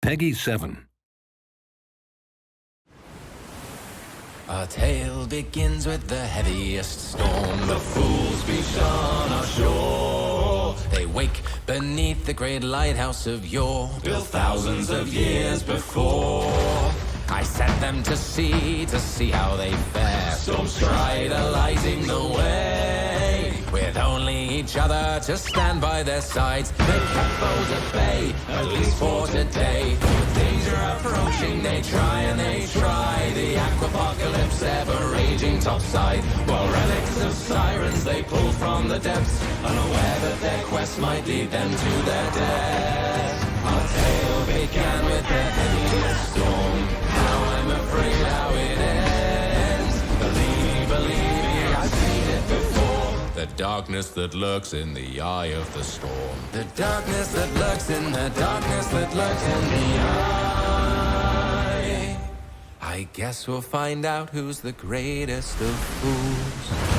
Peggy 7. Our tale begins with the heaviest storm. The fools beach on our shore. They wake beneath the great lighthouse of yore, built thousands of years before. I set them to see how they fare. Storms stride, lighting the way. With only each other to stand by their sides, they kept foes at bay, at least for today. With danger approaching, they try and they try. The aquapocalypse ever raging topside, while relics of sirens they pull from the depths, unaware that their quest might lead them to their death. Our tale began with the heaviest storm. Now I'm afraid how it ends. Believe me, I've seen it before. The darkness that lurks in the eye of the storm. The darkness that lurks in the darkness that lurks in the eye. I guess we'll find out who's the greatest of fools.